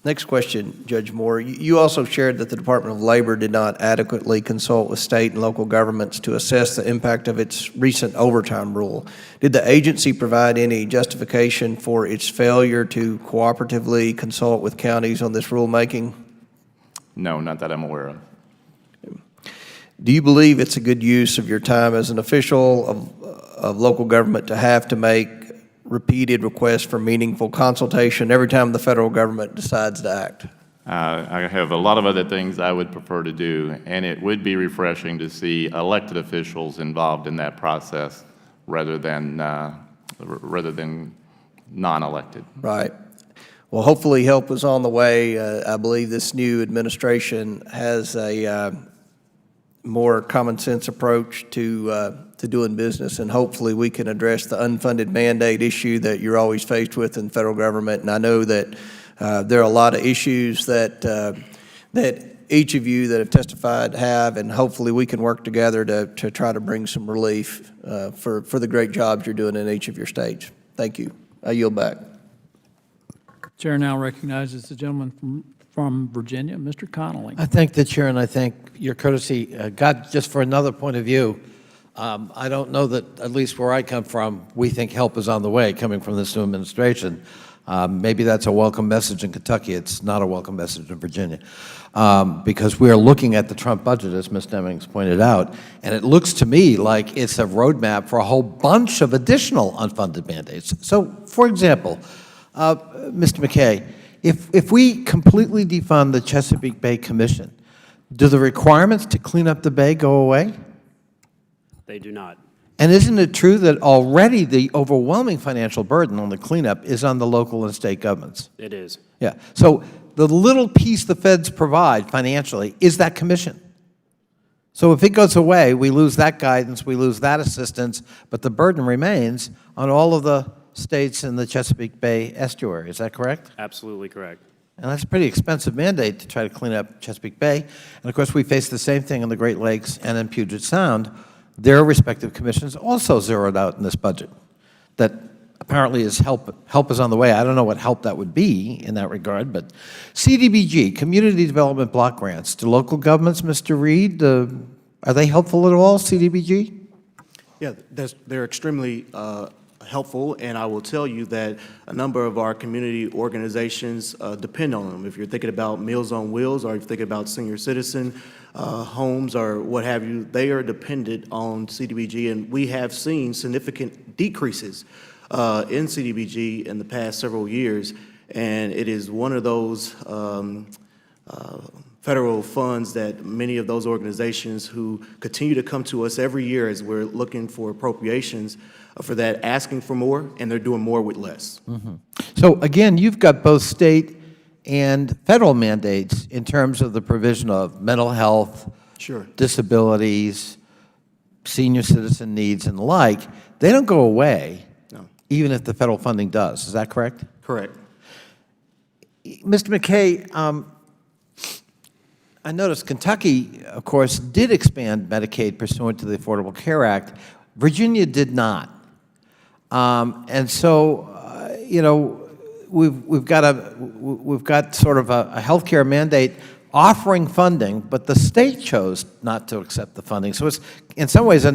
Next question, Judge Moore. You also shared that the Department of Labor did not adequately consult with state and local governments to assess the impact of its recent overtime rule. Did the agency provide any justification for its failure to cooperatively consult with counties on this rulemaking? No, not that I'm aware of. Do you believe it's a good use of your time as an official of local government to have to make repeated requests for meaningful consultation every time the federal government decides to act? I have a lot of other things I would prefer to do, and it would be refreshing to see elected officials involved in that process rather than non-elected. Right. Well, hopefully help is on the way. I believe this new administration has a more common sense approach to doing business, and hopefully we can address the unfunded mandate issue that you're always faced with in federal government. And I know that there are a lot of issues that each of you that have testified have, and hopefully we can work together to try to bring some relief for the great jobs you're doing in each of your states. Thank you. I yield back. Chair now recognizes the gentleman from Virginia, Mr. Connolly. I thank the chair, and I thank your courtesy. God, just for another point of view, I don't know that, at least where I come from, we think help is on the way coming from this new administration. Maybe that's a welcome message in Kentucky. It's not a welcome message in Virginia, because we are looking at the Trump budget, as Ms. Demings pointed out, and it looks to me like it's a roadmap for a whole bunch of additional unfunded mandates. So, for example, Mr. McKay, if we completely defund the Chesapeake Bay Commission, do the requirements to clean up the bay go away? They do not. And isn't it true that already the overwhelming financial burden on the cleanup is on the local and state governments? It is. Yeah. So the little piece the feds provide financially is that commission. So if it goes away, we lose that guidance, we lose that assistance, but the burden remains on all of the states in the Chesapeake Bay estuary. Is that correct? Absolutely correct. And that's a pretty expensive mandate to try to clean up Chesapeake Bay. And of course, we face the same thing in the Great Lakes and in Puget Sound. Their respective commissions also zeroed out in this budget. That apparently is help is on the way. I don't know what help that would be in that regard, but CDBG, Community Development Block Grants, to local governments, Mr. Reed, are they helpful at all, CDBG? Yeah, they're extremely helpful, and I will tell you that a number of our community organizations depend on them. If you're thinking about Meals on Wheels, or if you're thinking about senior citizen homes or what have you, they are dependent on CDBG, and we have seen significant decreases in CDBG in the past several years, and it is one of those federal funds that many of those organizations who continue to come to us every year as we're looking for appropriations for that, asking for more, and they're doing more with less. Mm-hmm. So again, you've got both state and federal mandates in terms of the provision of mental health, Sure. disabilities, senior citizen needs, and the like. They don't go away, No. even if the federal funding does. Is that correct? Correct. Mr. McKay, I noticed Kentucky, of course, did expand Medicaid pursuant to the Affordable Care Act. Virginia did not. And so, you know, we've got sort of a health care mandate offering funding, but the state chose not to accept the funding. So it's, in some ways,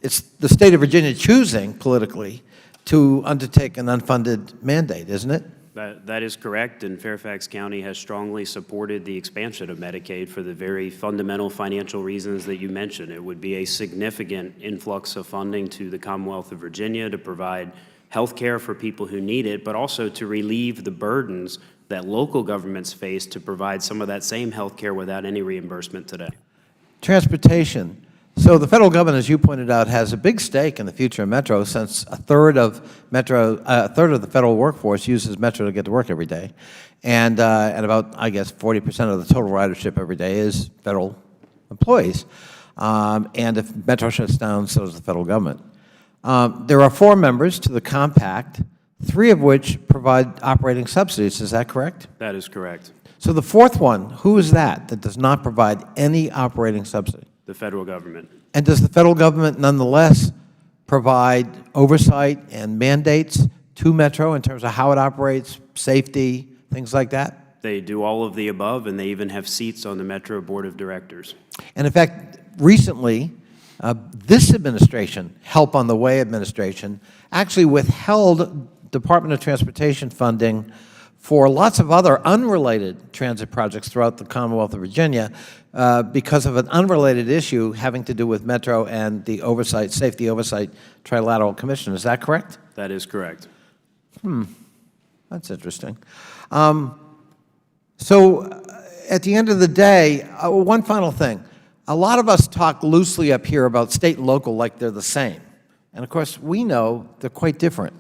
it's the state of Virginia choosing politically to undertake an unfunded mandate, isn't it? That is correct, and Fairfax County has strongly supported the expansion of Medicaid for the very fundamental financial reasons that you mentioned. It would be a significant influx of funding to the Commonwealth of Virginia to provide health care for people who need it, but also to relieve the burdens that local governments face to provide some of that same health care without any reimbursement today. Transportation. So the federal government, as you pointed out, has a big stake in the future of Metro, since a third of the federal workforce uses Metro to get to work every day, and about, I guess, 40% of the total ridership every day is federal employees. And if Metro shuts down, so does the federal government. There are 4 members to the compact 3 of which provide operating subsidies. Is that correct? That is correct. So the 4th one, who is that does not provide any operating subsidy? The federal government. And does the federal government nonetheless provide oversight and mandates to Metro in terms of how it operates, safety, things like that? They do all of the above, and they even have seats on the Metro Board of Directors. And in fact, recently, this administration, Help on the Way administration, actually withheld Department of Transportation funding for lots of other unrelated transit projects throughout the Commonwealth of Virginia because of an unrelated issue having to do with Metro and the oversight, safety oversight trilateral commission. Is that correct? That is correct. That's interesting. So at the end of the day, one final thing. A lot of us talk loosely up here about state and local like they're the same. And of course, we know they're quite different.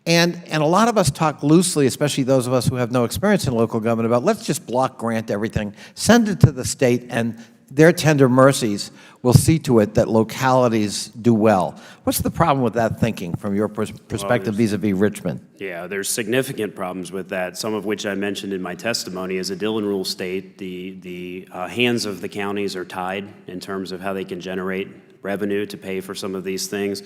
And a lot of us talk loosely, especially those of us who have no experience in local government, about let's just block grant everything, send it to the state, and their tender mercies will see to it that localities do well. What's the problem with that thinking from your perspective vis-a-vis Richmond? Yeah, there's significant problems with that, some of which I mentioned in my testimony. As a Dillon Rule state, the hands of the counties are tied in terms of how they can generate revenue to pay for some of these things.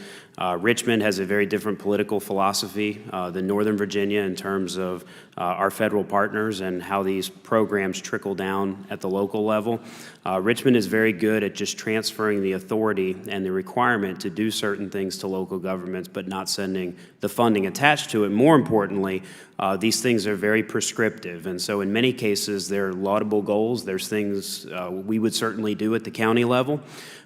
Richmond has a very different political philosophy than Northern Virginia in terms of our federal partners and how these programs trickle down at the local level. Richmond is very good at just transferring the authority and the requirement to do certain things to local governments, but not sending the funding attached to it. More importantly, these things are very prescriptive, and so in many cases, they're laudable goals. There's things we would certainly do at the county level,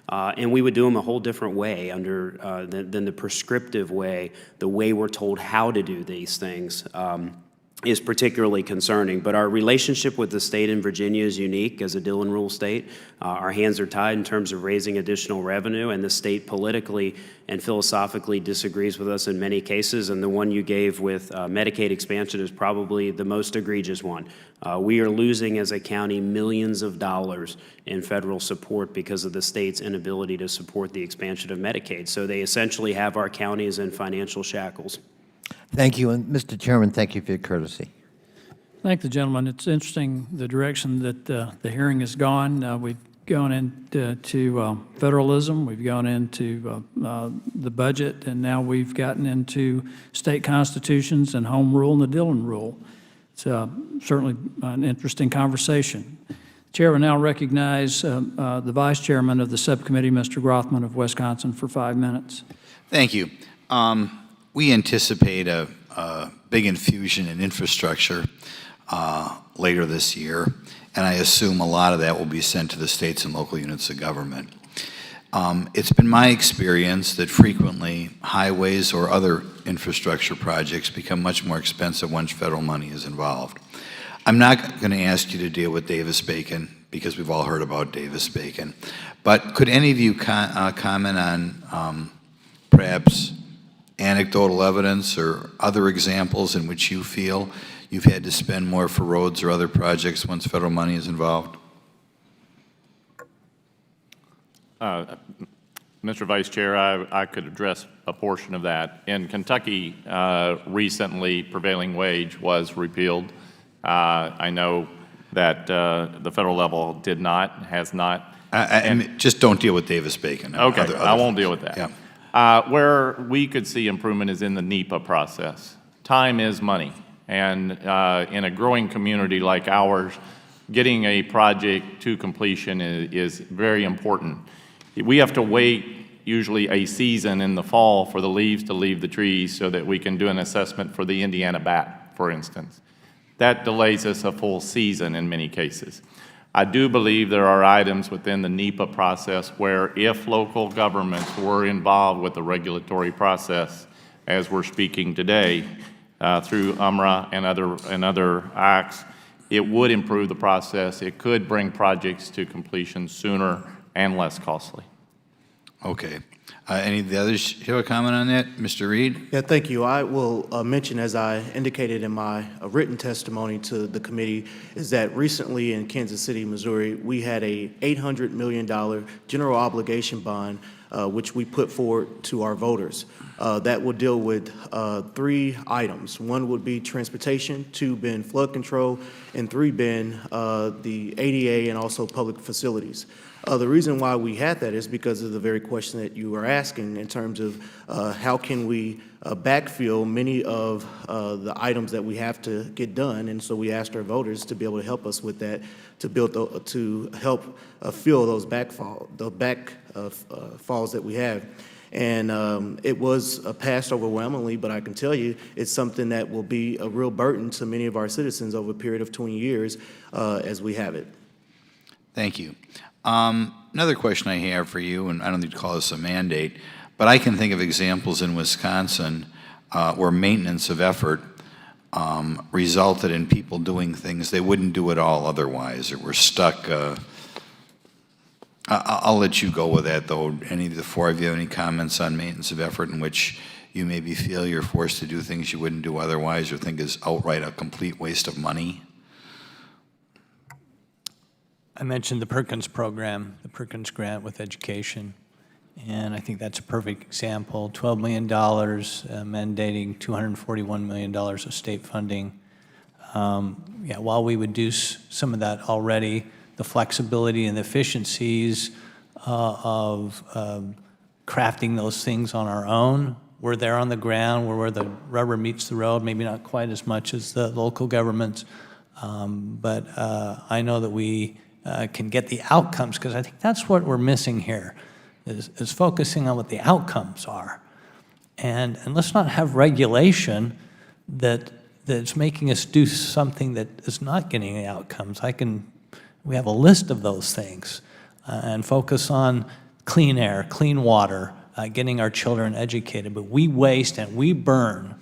and we would do them a whole different way than the prescriptive way, the way we're told how to do these things. Is particularly concerning. But our relationship with the state in Virginia is unique as a Dillon Rule state. Our hands are tied in terms of raising additional revenue, and the state politically and philosophically disagrees with us in many cases, and the one you gave with Medicaid expansion is probably the most egregious one. We are losing as a county millions of dollars in federal support because of the state's inability to support the expansion of Medicaid. So they essentially have our counties in financial shackles. Thank you. And Mr. Chairman, thank you for your courtesy. Thank the gentleman. It's interesting the direction that the hearing has gone. We've gone into federalism, we've gone into the budget, and now we've gotten into state constitutions and home rule and the Dillon Rule. It's certainly an interesting conversation. The Chair will now recognize the Vice Chairman of the subcommittee, Mr. Grothman of Wisconsin, for 5 minutes. Thank you. We anticipate a big infusion in infrastructure later this year, and I assume a lot of that will be sent to the states and local units of government. It's been my experience that frequently highways or other infrastructure projects become much more expensive once federal money is involved. I'm not going to ask you to deal with Davis-Bacon because we've all heard about Davis-Bacon, but could any of you comment on perhaps anecdotal evidence or other examples in which you feel you've had to spend more for roads or other projects once federal money is involved? Mr. Vice Chair, I could address a portion of that. In Kentucky, recently, prevailing wage was repealed. I know that the federal level has not. And just don't deal with Davis-Bacon. Okay, other I won't deal with that. Yeah. Where we could see improvement is in the NEPA process. Time is money, and in a growing community like ours, getting a project to completion is very important. We have to wait usually a season in the fall for the leaves to leave the trees so that we can do an assessment for the Indiana bat, for instance. That delays us a full season in many cases. I do believe there are items within the NEPA process where if local governments were involved with the regulatory process, as we're speaking today, through UMRA and other acts, it would improve the process. It could bring projects to completion sooner and less costly. Okay. Any of the others have a comment on that? Mr. Reed? Yeah, thank you. I will mention, as I indicated in my written testimony to the committee, is that recently in Kansas City, Missouri, we had a $800 million general obligation bond which we put forward to our voters. That will deal with 3 items. 1 would be transportation, 2 being flood control, and 3 being the ADA and also public facilities. The reason why we had that is because of the very question that you are asking in terms of how can we backfill many of the items that we have to get done, and so we asked our voters to be able to help us with that, to help fill those backfalls that we have. And it was passed overwhelmingly, but I can tell you it's something that will be a real burden to many of our citizens over a period of 20 years as we have it. Thank you. Another question I have for you, and I don't need to call this a mandate, but I can think of examples in Wisconsin where maintenance of effort resulted in people doing things they wouldn't do at all otherwise, or were stuck. I'll let you go with that, though. Any of the 4 of you have any comments on maintenance of effort in which you maybe feel you're forced to do things you wouldn't do otherwise, or think is outright a complete waste of money? I mentioned the Perkins program, the Perkins grant with education, and I think that's a perfect example. $12 million mandating $241 million of state funding. Yeah, while we would do some of that already, the flexibility and the efficiencies of crafting those things on our own, we're there on the ground, we're where the rubber meets the road, maybe not quite as much as the local governments, but I know that we can get the outcomes, because I think that's what we're missing here, is focusing on what the outcomes are. And let's not have regulation that's making us do something that is not getting the outcomes. We have a list of those things, and focus on clean air, clean water, getting our children educated. But we waste and we burn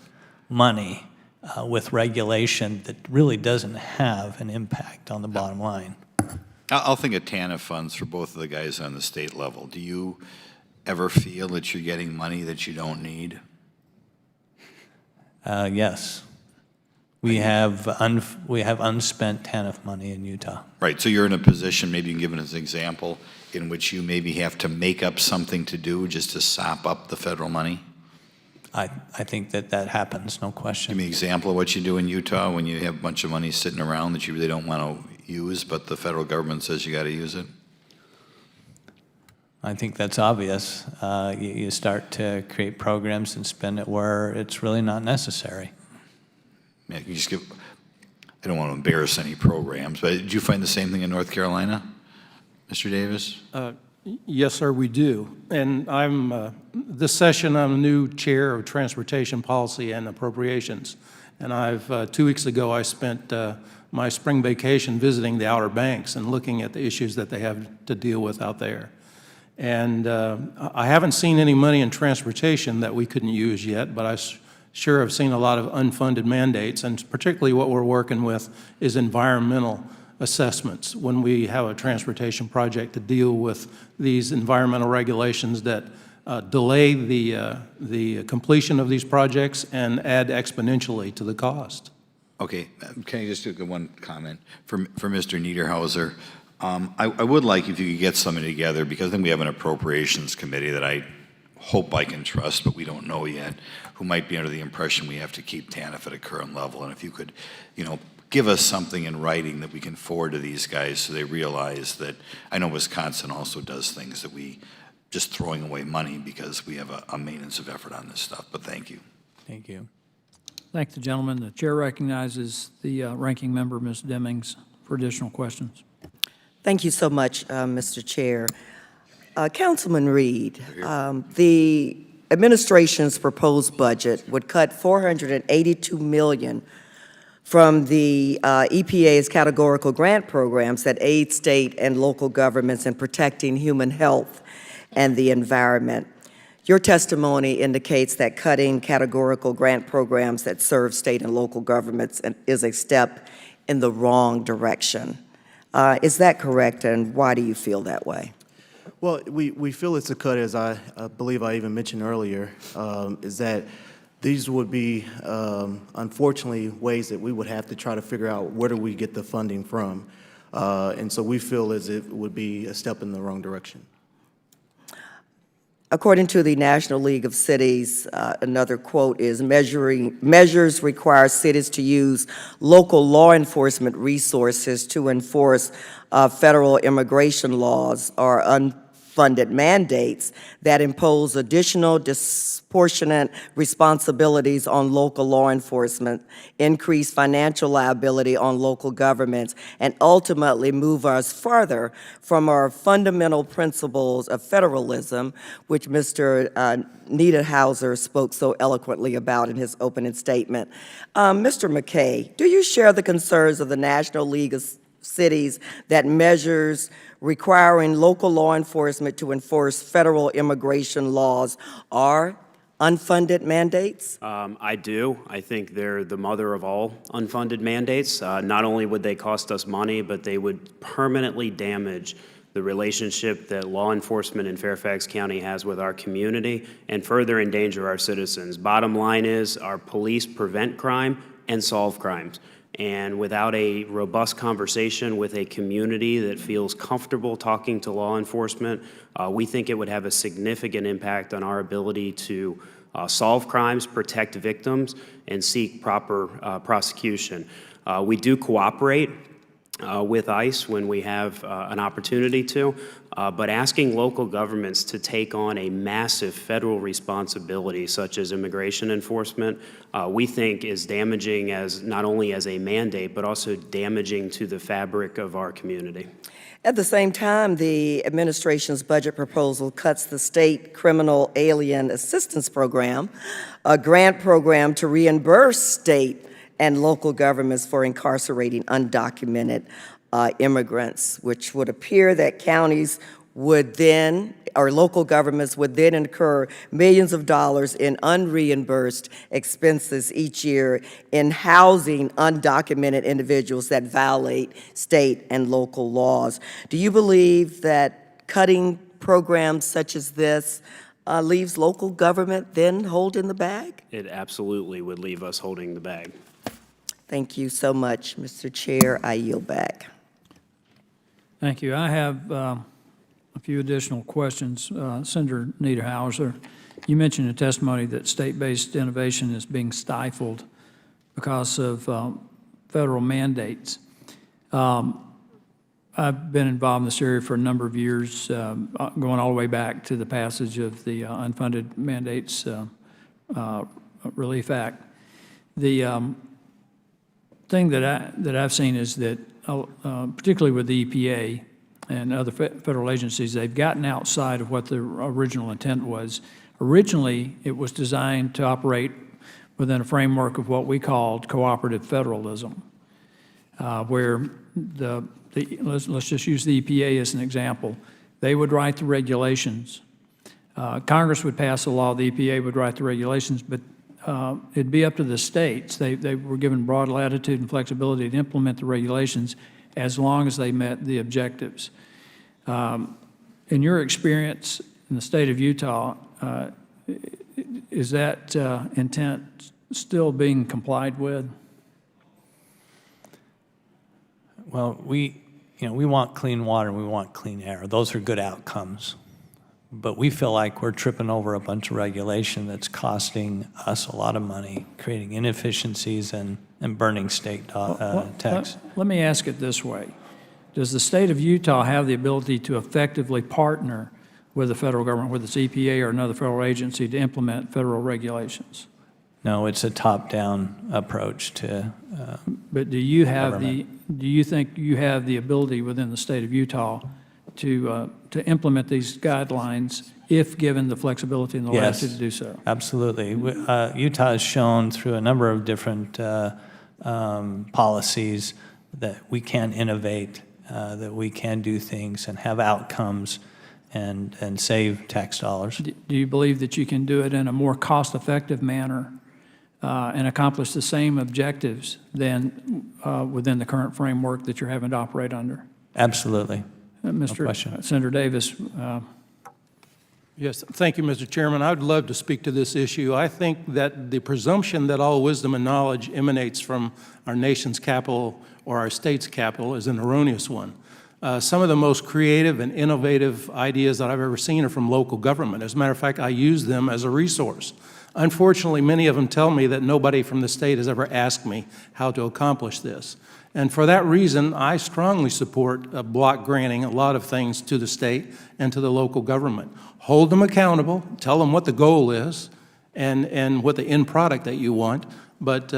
money with regulation that really doesn't have an impact on the bottom line. I'll think of TANF funds for both of the guys on the state level. Do you ever feel that you're getting money that you don't need? Yes. We have unspent TANF money in Utah. Right, so you're in a position, maybe you can give us an example, in which you maybe have to make up something to do just to sop up the federal money? I think that happens, no question. Give me an example of what you do in Utah when you have a bunch of money sitting around that you really don't want to use, but the federal government says you got to use it? I think that's obvious. You start to create programs and spend it where it's really not necessary. Yeah, you just give, I don't want to embarrass any programs, but did you find the same thing in North Carolina, Mr. Davis? Yes, sir, we do. And this session, I'm a new chair of Transportation Policy and Appropriations. And 2 weeks ago, I spent my spring vacation visiting the Outer Banks and looking at the issues that they have to deal with out there. And I haven't seen any money in transportation that we couldn't use yet, but I sure have seen a lot of unfunded mandates, and particularly what we're working with is environmental assessments when we have a transportation project to deal with these environmental regulations that delay the completion of these projects and add exponentially to the cost. Okay, can I just do one comment for Mr. Niederhauser? I would like if you could get something together, because then we have an appropriations committee that I hope I can trust, but we don't know yet, who might be under the impression we have to keep TANF at a current level. And if you could, give us something in writing that we can forward to these guys so they realize that, I know Wisconsin also does things that we just throwing away money because we have a maintenance of effort on this stuff, but thank you. Thank you. Thank the gentleman. The chair recognizes the ranking member, Ms. Demings, for additional questions. Thank you so much, Mr. Chair. Councilman Reed, the administration's proposed budget would cut $482 million from the EPA's categorical grant programs that aid state and local governments in protecting human health and the environment. Your testimony indicates that cutting categorical grant programs that serve state and local governments is a step in the wrong direction. Is that correct, and why do you feel that way? Well, we feel it's a cut, as I believe I even mentioned earlier, is that these would be, unfortunately, ways that we would have to try to figure out where do we get the funding from. And so we feel as if it would be a step in the wrong direction. According to the National League of Cities, another quote is, measures require cities to use local law enforcement resources to enforce federal immigration laws or unfunded mandates that impose additional disproportionate responsibilities on local law enforcement, increase financial liability on local governments, and ultimately move us further from our fundamental principles of federalism, which Mr. Niederhauser spoke so eloquently about in his opening statement. Mr. McKay, do you share the concerns of the National League of Cities that measures requiring local law enforcement to enforce federal immigration laws are unfunded mandates? I do. I think they're the mother of all unfunded mandates. Not only would they cost us money, but they would permanently damage the relationship that law enforcement in Fairfax County has with our community and further endanger our citizens. Bottom line is our police prevent crime and solve crimes. And without a robust conversation with a community that feels comfortable talking to law enforcement, we think it would have a significant impact on our ability to solve crimes, protect victims, and seek proper prosecution. We do cooperate with ICE when we have an opportunity to, but asking local governments to take on a massive federal responsibility such as immigration enforcement, we think is damaging as not only as a mandate, but also damaging to the fabric of our community. At the same time, the administration's budget proposal cuts the state criminal alien assistance program, a grant program to reimburse state and local governments for incarcerating undocumented immigrants, which would appear that counties would then, or local governments would then incur millions of dollars in unreimbursed expenses each year in housing undocumented individuals that violate state and local laws. Do you believe that cutting programs such as this leaves local government then holding the bag? It absolutely would leave us holding the bag. Thank you so much, Mr. Chair. I yield back. Thank you. I have a few additional questions. Senator Niederhauser, you mentioned in testimony that state-based innovation is being stifled because of federal mandates. I've been involved in this area for a number of years, going all the way back to the passage of the Unfunded Mandates Relief Act. The thing that I've seen is that, particularly with the EPA and other federal agencies, they've gotten outside of what the original intent was. Originally, it was designed to operate within a framework of what we called cooperative federalism, where let's just use the EPA as an example. They would write the regulations. Congress would pass a law, the EPA would write the regulations, but it'd be up to the states. They were given broad latitude and flexibility to implement the regulations as long as they met the objectives. In your experience in the state of Utah, is that intent still being complied with? Well, we want clean water, and we want clean air. Those are good outcomes. But we feel like we're tripping over a bunch of regulation that's costing us a lot of money, creating inefficiencies and burning state tax. Let me ask it this way. Does the state of Utah have the ability to effectively partner with the federal government, whether it's EPA or another federal agency, to implement federal regulations? No, it's a top-down approach to But do you government. do you think you have the ability within the state of Utah to implement these guidelines if given the flexibility and the latitude to do so? Absolutely. Utah has shown through a number of different policies that we can innovate, that we can do things and have outcomes and save tax dollars. Do you believe that you can do it in a more cost-effective manner and accomplish the same objectives than within the current framework that you're having to operate under? Absolutely. Mr. Senator Davis. Yes, thank you, Mr. Chairman. I would love to speak to this issue. I think that the presumption that all wisdom and knowledge emanates from our nation's capital or our state's capital is an erroneous one. Some of the most creative and innovative ideas that I've ever seen are from local government. As a matter of fact, I use them as a resource. Unfortunately, many of them tell me that nobody from the state has ever asked me how to accomplish this. And for that reason, I strongly support block granting a lot of things to the state and to the local government. Hold them accountable, tell them what the goal is and what the end product that you want, but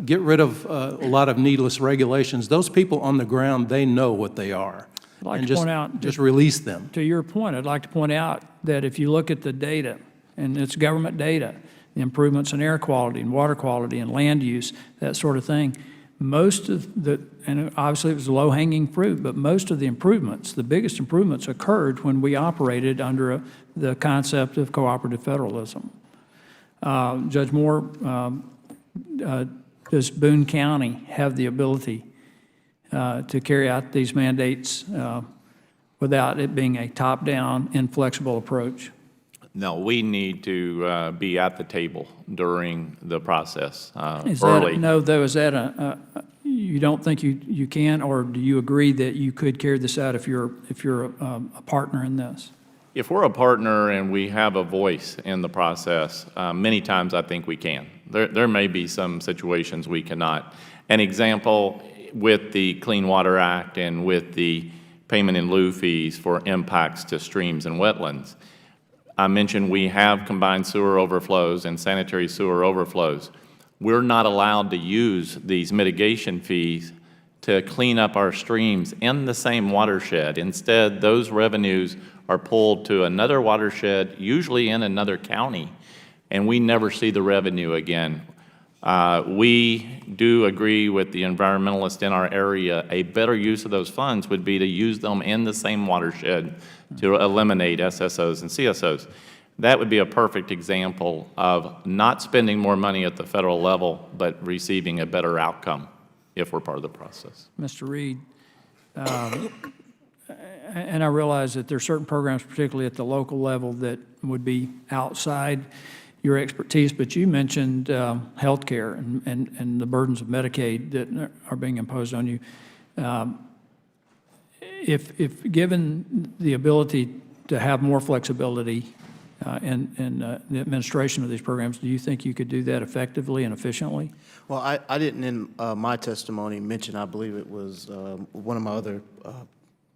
get rid of a lot of needless regulations. Those people on the ground, they know what they are. I'd like And to point out, just release them. to your point, I'd like to point out that if you look at the data, and it's government data, the improvements in air quality and water quality and land use, that sort of thing, most of the, and obviously it was low-hanging fruit, but most of the improvements, the biggest improvements occurred when we operated under the concept of cooperative federalism. Judge Moore, does Boone County have the ability to carry out these mandates without it being a top-down, inflexible approach? No, we need to be at the table during the process Is early. that, no, though, is that you don't think you can, or do you agree that you could carry this out if you're a partner in this? If we're a partner and we have a voice in the process, many times I think we can. There may be some situations we cannot. An example with the Clean Water Act and with the payment in lieu fees for impacts to streams and wetlands. I mentioned we have combined sewer overflows and sanitary sewer overflows. We're not allowed to use these mitigation fees to clean up our streams in the same watershed. Instead, those revenues are pulled to another watershed, usually in another county, and we never see the revenue again. We do agree with the environmentalists in our area. A better use of those funds would be to use them in the same watershed to eliminate SSOs and CSOs. That would be a perfect example of not spending more money at the federal level, but receiving a better outcome if we're part of the process. Mr. Reed, and I realize that there are certain programs, particularly at the local level, that would be outside your expertise, but you mentioned health care and the burdens of Medicaid that are being imposed on you. If given the ability to have more flexibility in the administration of these programs, do you think you could do that effectively and efficiently? Well, I didn't in my testimony mention, I believe it was one of my other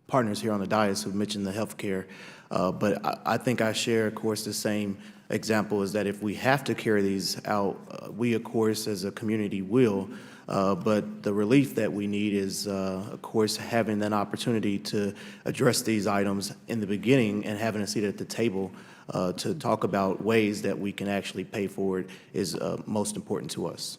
partners here on the dais who mentioned the health care, but I think I share, of course, the same example is that if we have to carry these out, we, of course, as a community will, but the relief that we need is, of course, having an opportunity to address these items in the beginning and having a seat at the table to talk about ways that we can actually pay for it is most important to us.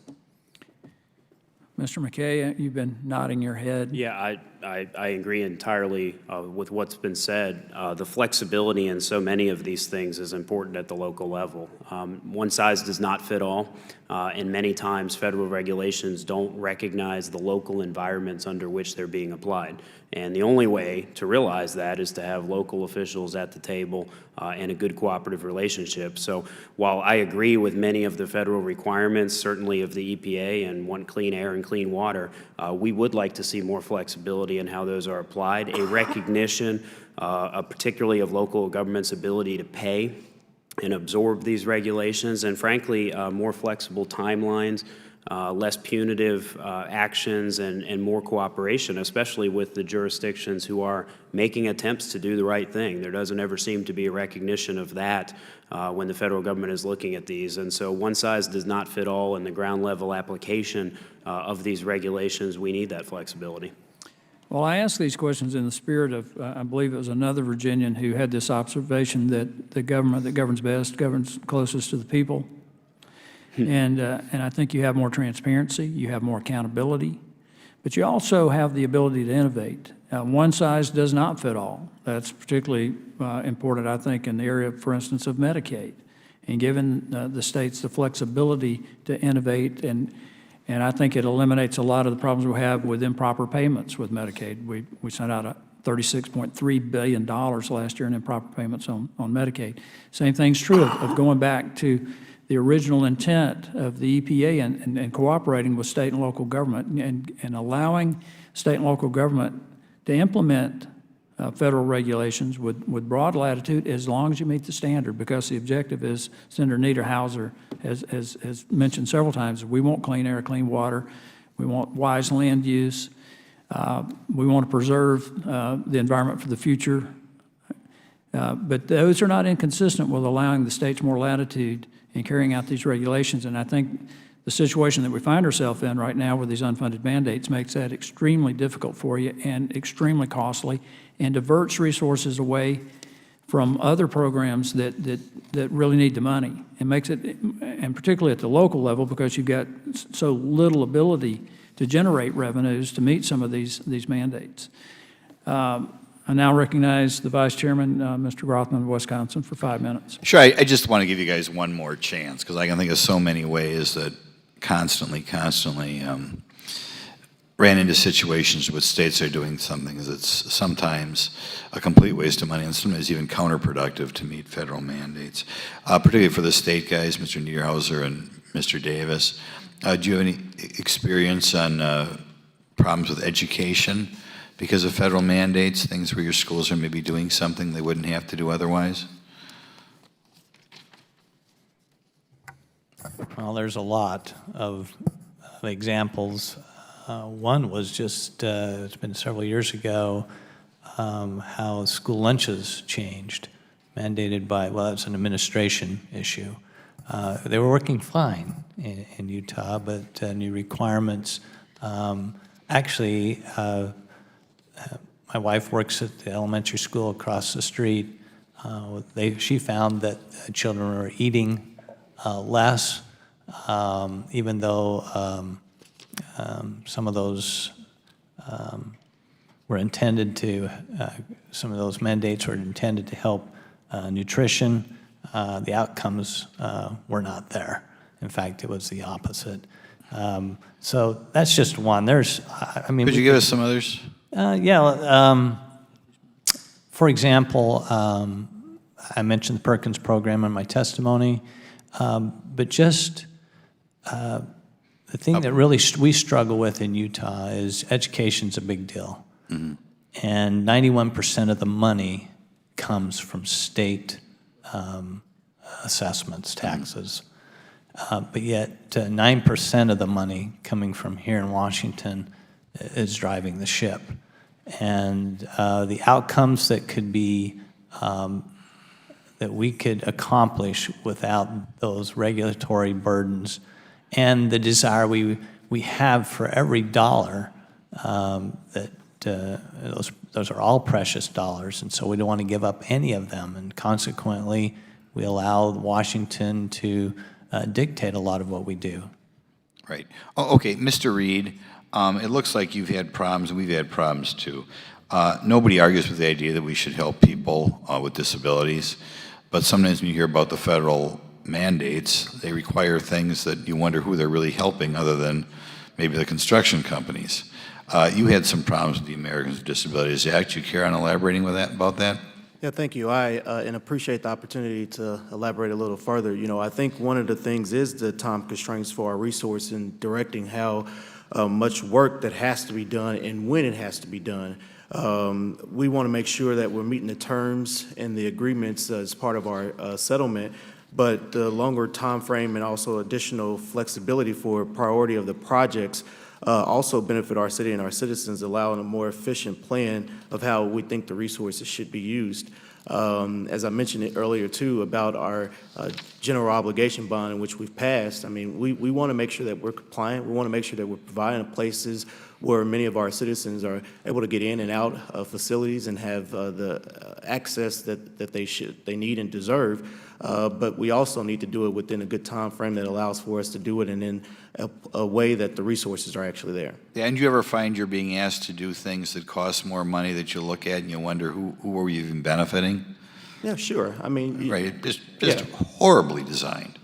Mr. McKay, you've been nodding your head. Yeah, I agree entirely with what's been said. The flexibility in so many of these things is important at the local level. One size does not fit all, and many times federal regulations don't recognize the local environments under which they're being applied. And the only way to realize that is to have local officials at the table and a good cooperative relationship. So while I agree with many of the federal requirements, certainly of the EPA and want clean air and clean water, we would like to see more flexibility in how those are applied, a recognition particularly of local government's ability to pay and absorb these regulations, and frankly, more flexible timelines, less punitive actions, and more cooperation, especially with the jurisdictions who are making attempts to do the right thing. There doesn't ever seem to be a recognition of that when the federal government is looking at these. And so one size does not fit all in the ground level application of these regulations. We need that flexibility. Well, I ask these questions in the spirit of, I believe it was another Virginian who had this observation that the government that governs best governs closest to the people. And I think you have more transparency, you have more accountability, but you also have the ability to innovate. One size does not fit all. That's particularly important, I think, in the area, for instance, of Medicaid. And given the states the flexibility to innovate, and I think it eliminates a lot of the problems we have with improper payments with Medicaid. We sent out $36.3 billion last year in improper payments on Medicaid. Same thing's true of going back to the original intent of the EPA and cooperating with state and local government and allowing state and local government to implement federal regulations with broad latitude as long as you meet the standard, because the objective is, Senator Niederhauser has mentioned several times, we want clean air, clean water, we want wise land use, we want to preserve the environment for the future. But those are not inconsistent with allowing the states more latitude in carrying out these regulations. And I think the situation that we find ourselves in right now with these unfunded mandates makes that extremely difficult for you and extremely costly, and diverts resources away from other programs that really need the money. It makes it, and particularly at the local level, because you've got so little ability to generate revenues to meet some of these mandates. I now recognize the Vice Chairman, Mr. Grothman of Wisconsin, for 5 minutes. Sure, I just want to give you guys one more chance, because I can think of so many ways that constantly ran into situations where states are doing something that's sometimes a complete waste of money and sometimes even counterproductive to meet federal mandates. Particularly for the state guys, Mr. Niederhauser and Mr. Davis. Do you have any experience on problems with education because of federal mandates, things where your schools are maybe doing something they wouldn't have to do otherwise? Well, there's a lot of examples. One was just, it's been several years ago, how school lunches changed, mandated by, well, it's an administration issue. They were working fine in Utah, but new requirements. Actually, my wife works at the elementary school across the street. She found that children were eating less, even though some of those were intended to, some of those mandates were intended to help nutrition. The outcomes were not there. In fact, it was the opposite. So that's just one. There's, I mean. Could you give us some others? Yeah. For example, I mentioned the Perkins program in my testimony, but just the thing that really we struggle with in Utah is education's a big deal. Mm-hmm. And 91% of the money comes from state assessments, taxes. But yet 9% of the money coming from here in Washington is driving the ship. And the outcomes that could be, that we could accomplish without those regulatory burdens and the desire we have for every dollar, that those are all precious dollars, and so we don't want to give up any of them, and consequently we allow Washington to dictate a lot of what we do. Right. Oh, okay, Mr. Reed, it looks like you've had problems, and we've had problems too. Nobody argues with the idea that we should help people with disabilities, but sometimes when you hear about the federal mandates, they require things that you wonder who they're really helping other than maybe the construction companies. You had some problems with the Americans with Disabilities Act. You care on elaborating about that? Yeah, thank you. I appreciate the opportunity to elaborate a little further. You know, I think one of the things is the time constraints for our resource in directing how much work that has to be done and when it has to be done. We want to make sure that we're meeting the terms and the agreements as part of our settlement, but the longer time frame and also additional flexibility for priority of the projects also benefit our city and our citizens, allowing a more efficient plan of how we think the resources should be used. As I mentioned it earlier too about our general obligation bond in which we've passed, I mean, we want to make sure that we're compliant. We want to make sure that we're providing places where many of our citizens are able to get in and out of facilities and have the access that they need and deserve. But we also need to do it within a good time frame that allows for us to do it and in a way that the resources are actually there. Yeah, and do you ever find you're being asked to do things that cost more money that you look at and you wonder who are you even benefiting? Yeah, sure. I mean, right, just horribly designed.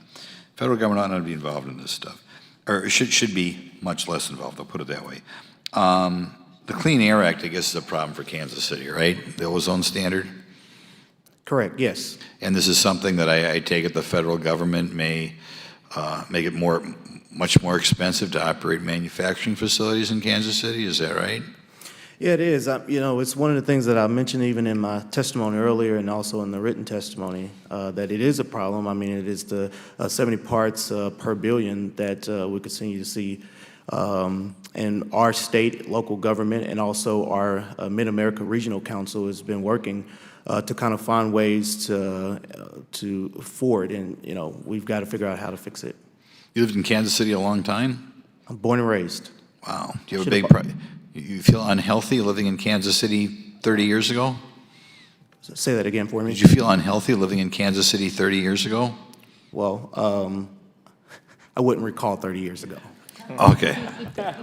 Federal government ought not to be involved in this stuff, or should be much less involved. I'll put it that way. The Clean Air Act, I guess, is a problem for Kansas City, right? The ozone standard. Correct. Yes. And this is something that I take it the federal government may make it much more expensive to operate manufacturing facilities in Kansas City. Is that right? Yeah, it is. It's one of the things that I mentioned even in my testimony earlier and also in the written testimony, that it is a problem. I mean, it is the 70 parts per billion that we continue to see in our state, local government, and also our Mid-America Regional Council has been working to kind of find ways to forward, and, we've got to figure out how to fix it. You lived in Kansas City a long time? I'm born and raised. Wow. Do you have a big, you feel unhealthy living in Kansas City 30 years ago? Say that again for me. Did you feel unhealthy living in Kansas City 30 years ago? Well, I wouldn't recall 30 years ago. Okay.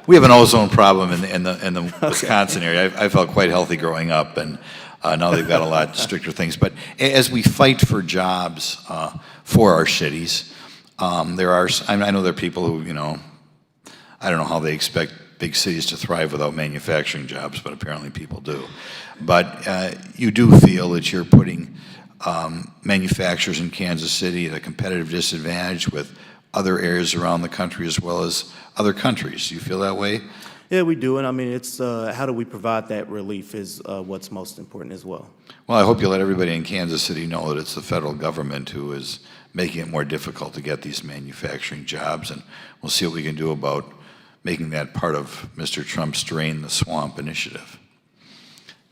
We have an ozone problem in the Wisconsin area. I felt quite healthy growing up, and now they've got a lot stricter things. But as we fight for jobs for our cities, I know there are people who, I don't know how they expect big cities to thrive without manufacturing jobs, but apparently people do. But you do feel that you're putting manufacturers in Kansas City at a competitive disadvantage with other areas around the country as well as other countries. Do you feel that way? Yeah, we do, and I mean, it's how do we provide that relief is what's most important as well. Well, I hope you let everybody in Kansas City know that it's the federal government who is making it more difficult to get these manufacturing jobs, and we'll see what we can do about making that part of Mr. Trump's Drain the Swamp initiative.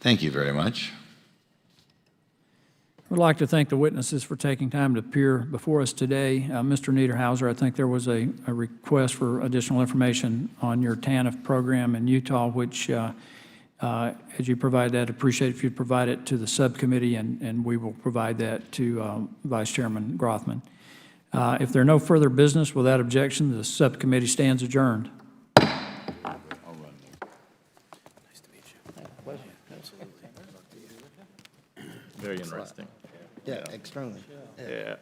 Thank you very much. I'd like to thank the witnesses for taking time to appear before us today. Mr. Niederhauser, I think there was a request for additional information on your TANF program in Utah, which, as you provide that, appreciate if you'd provide it to the subcommittee, and we will provide that to Vice Chairman Grothman. If there are no further business, without objection, the subcommittee stands adjourned. Very interesting. Yeah, extremely. Yeah.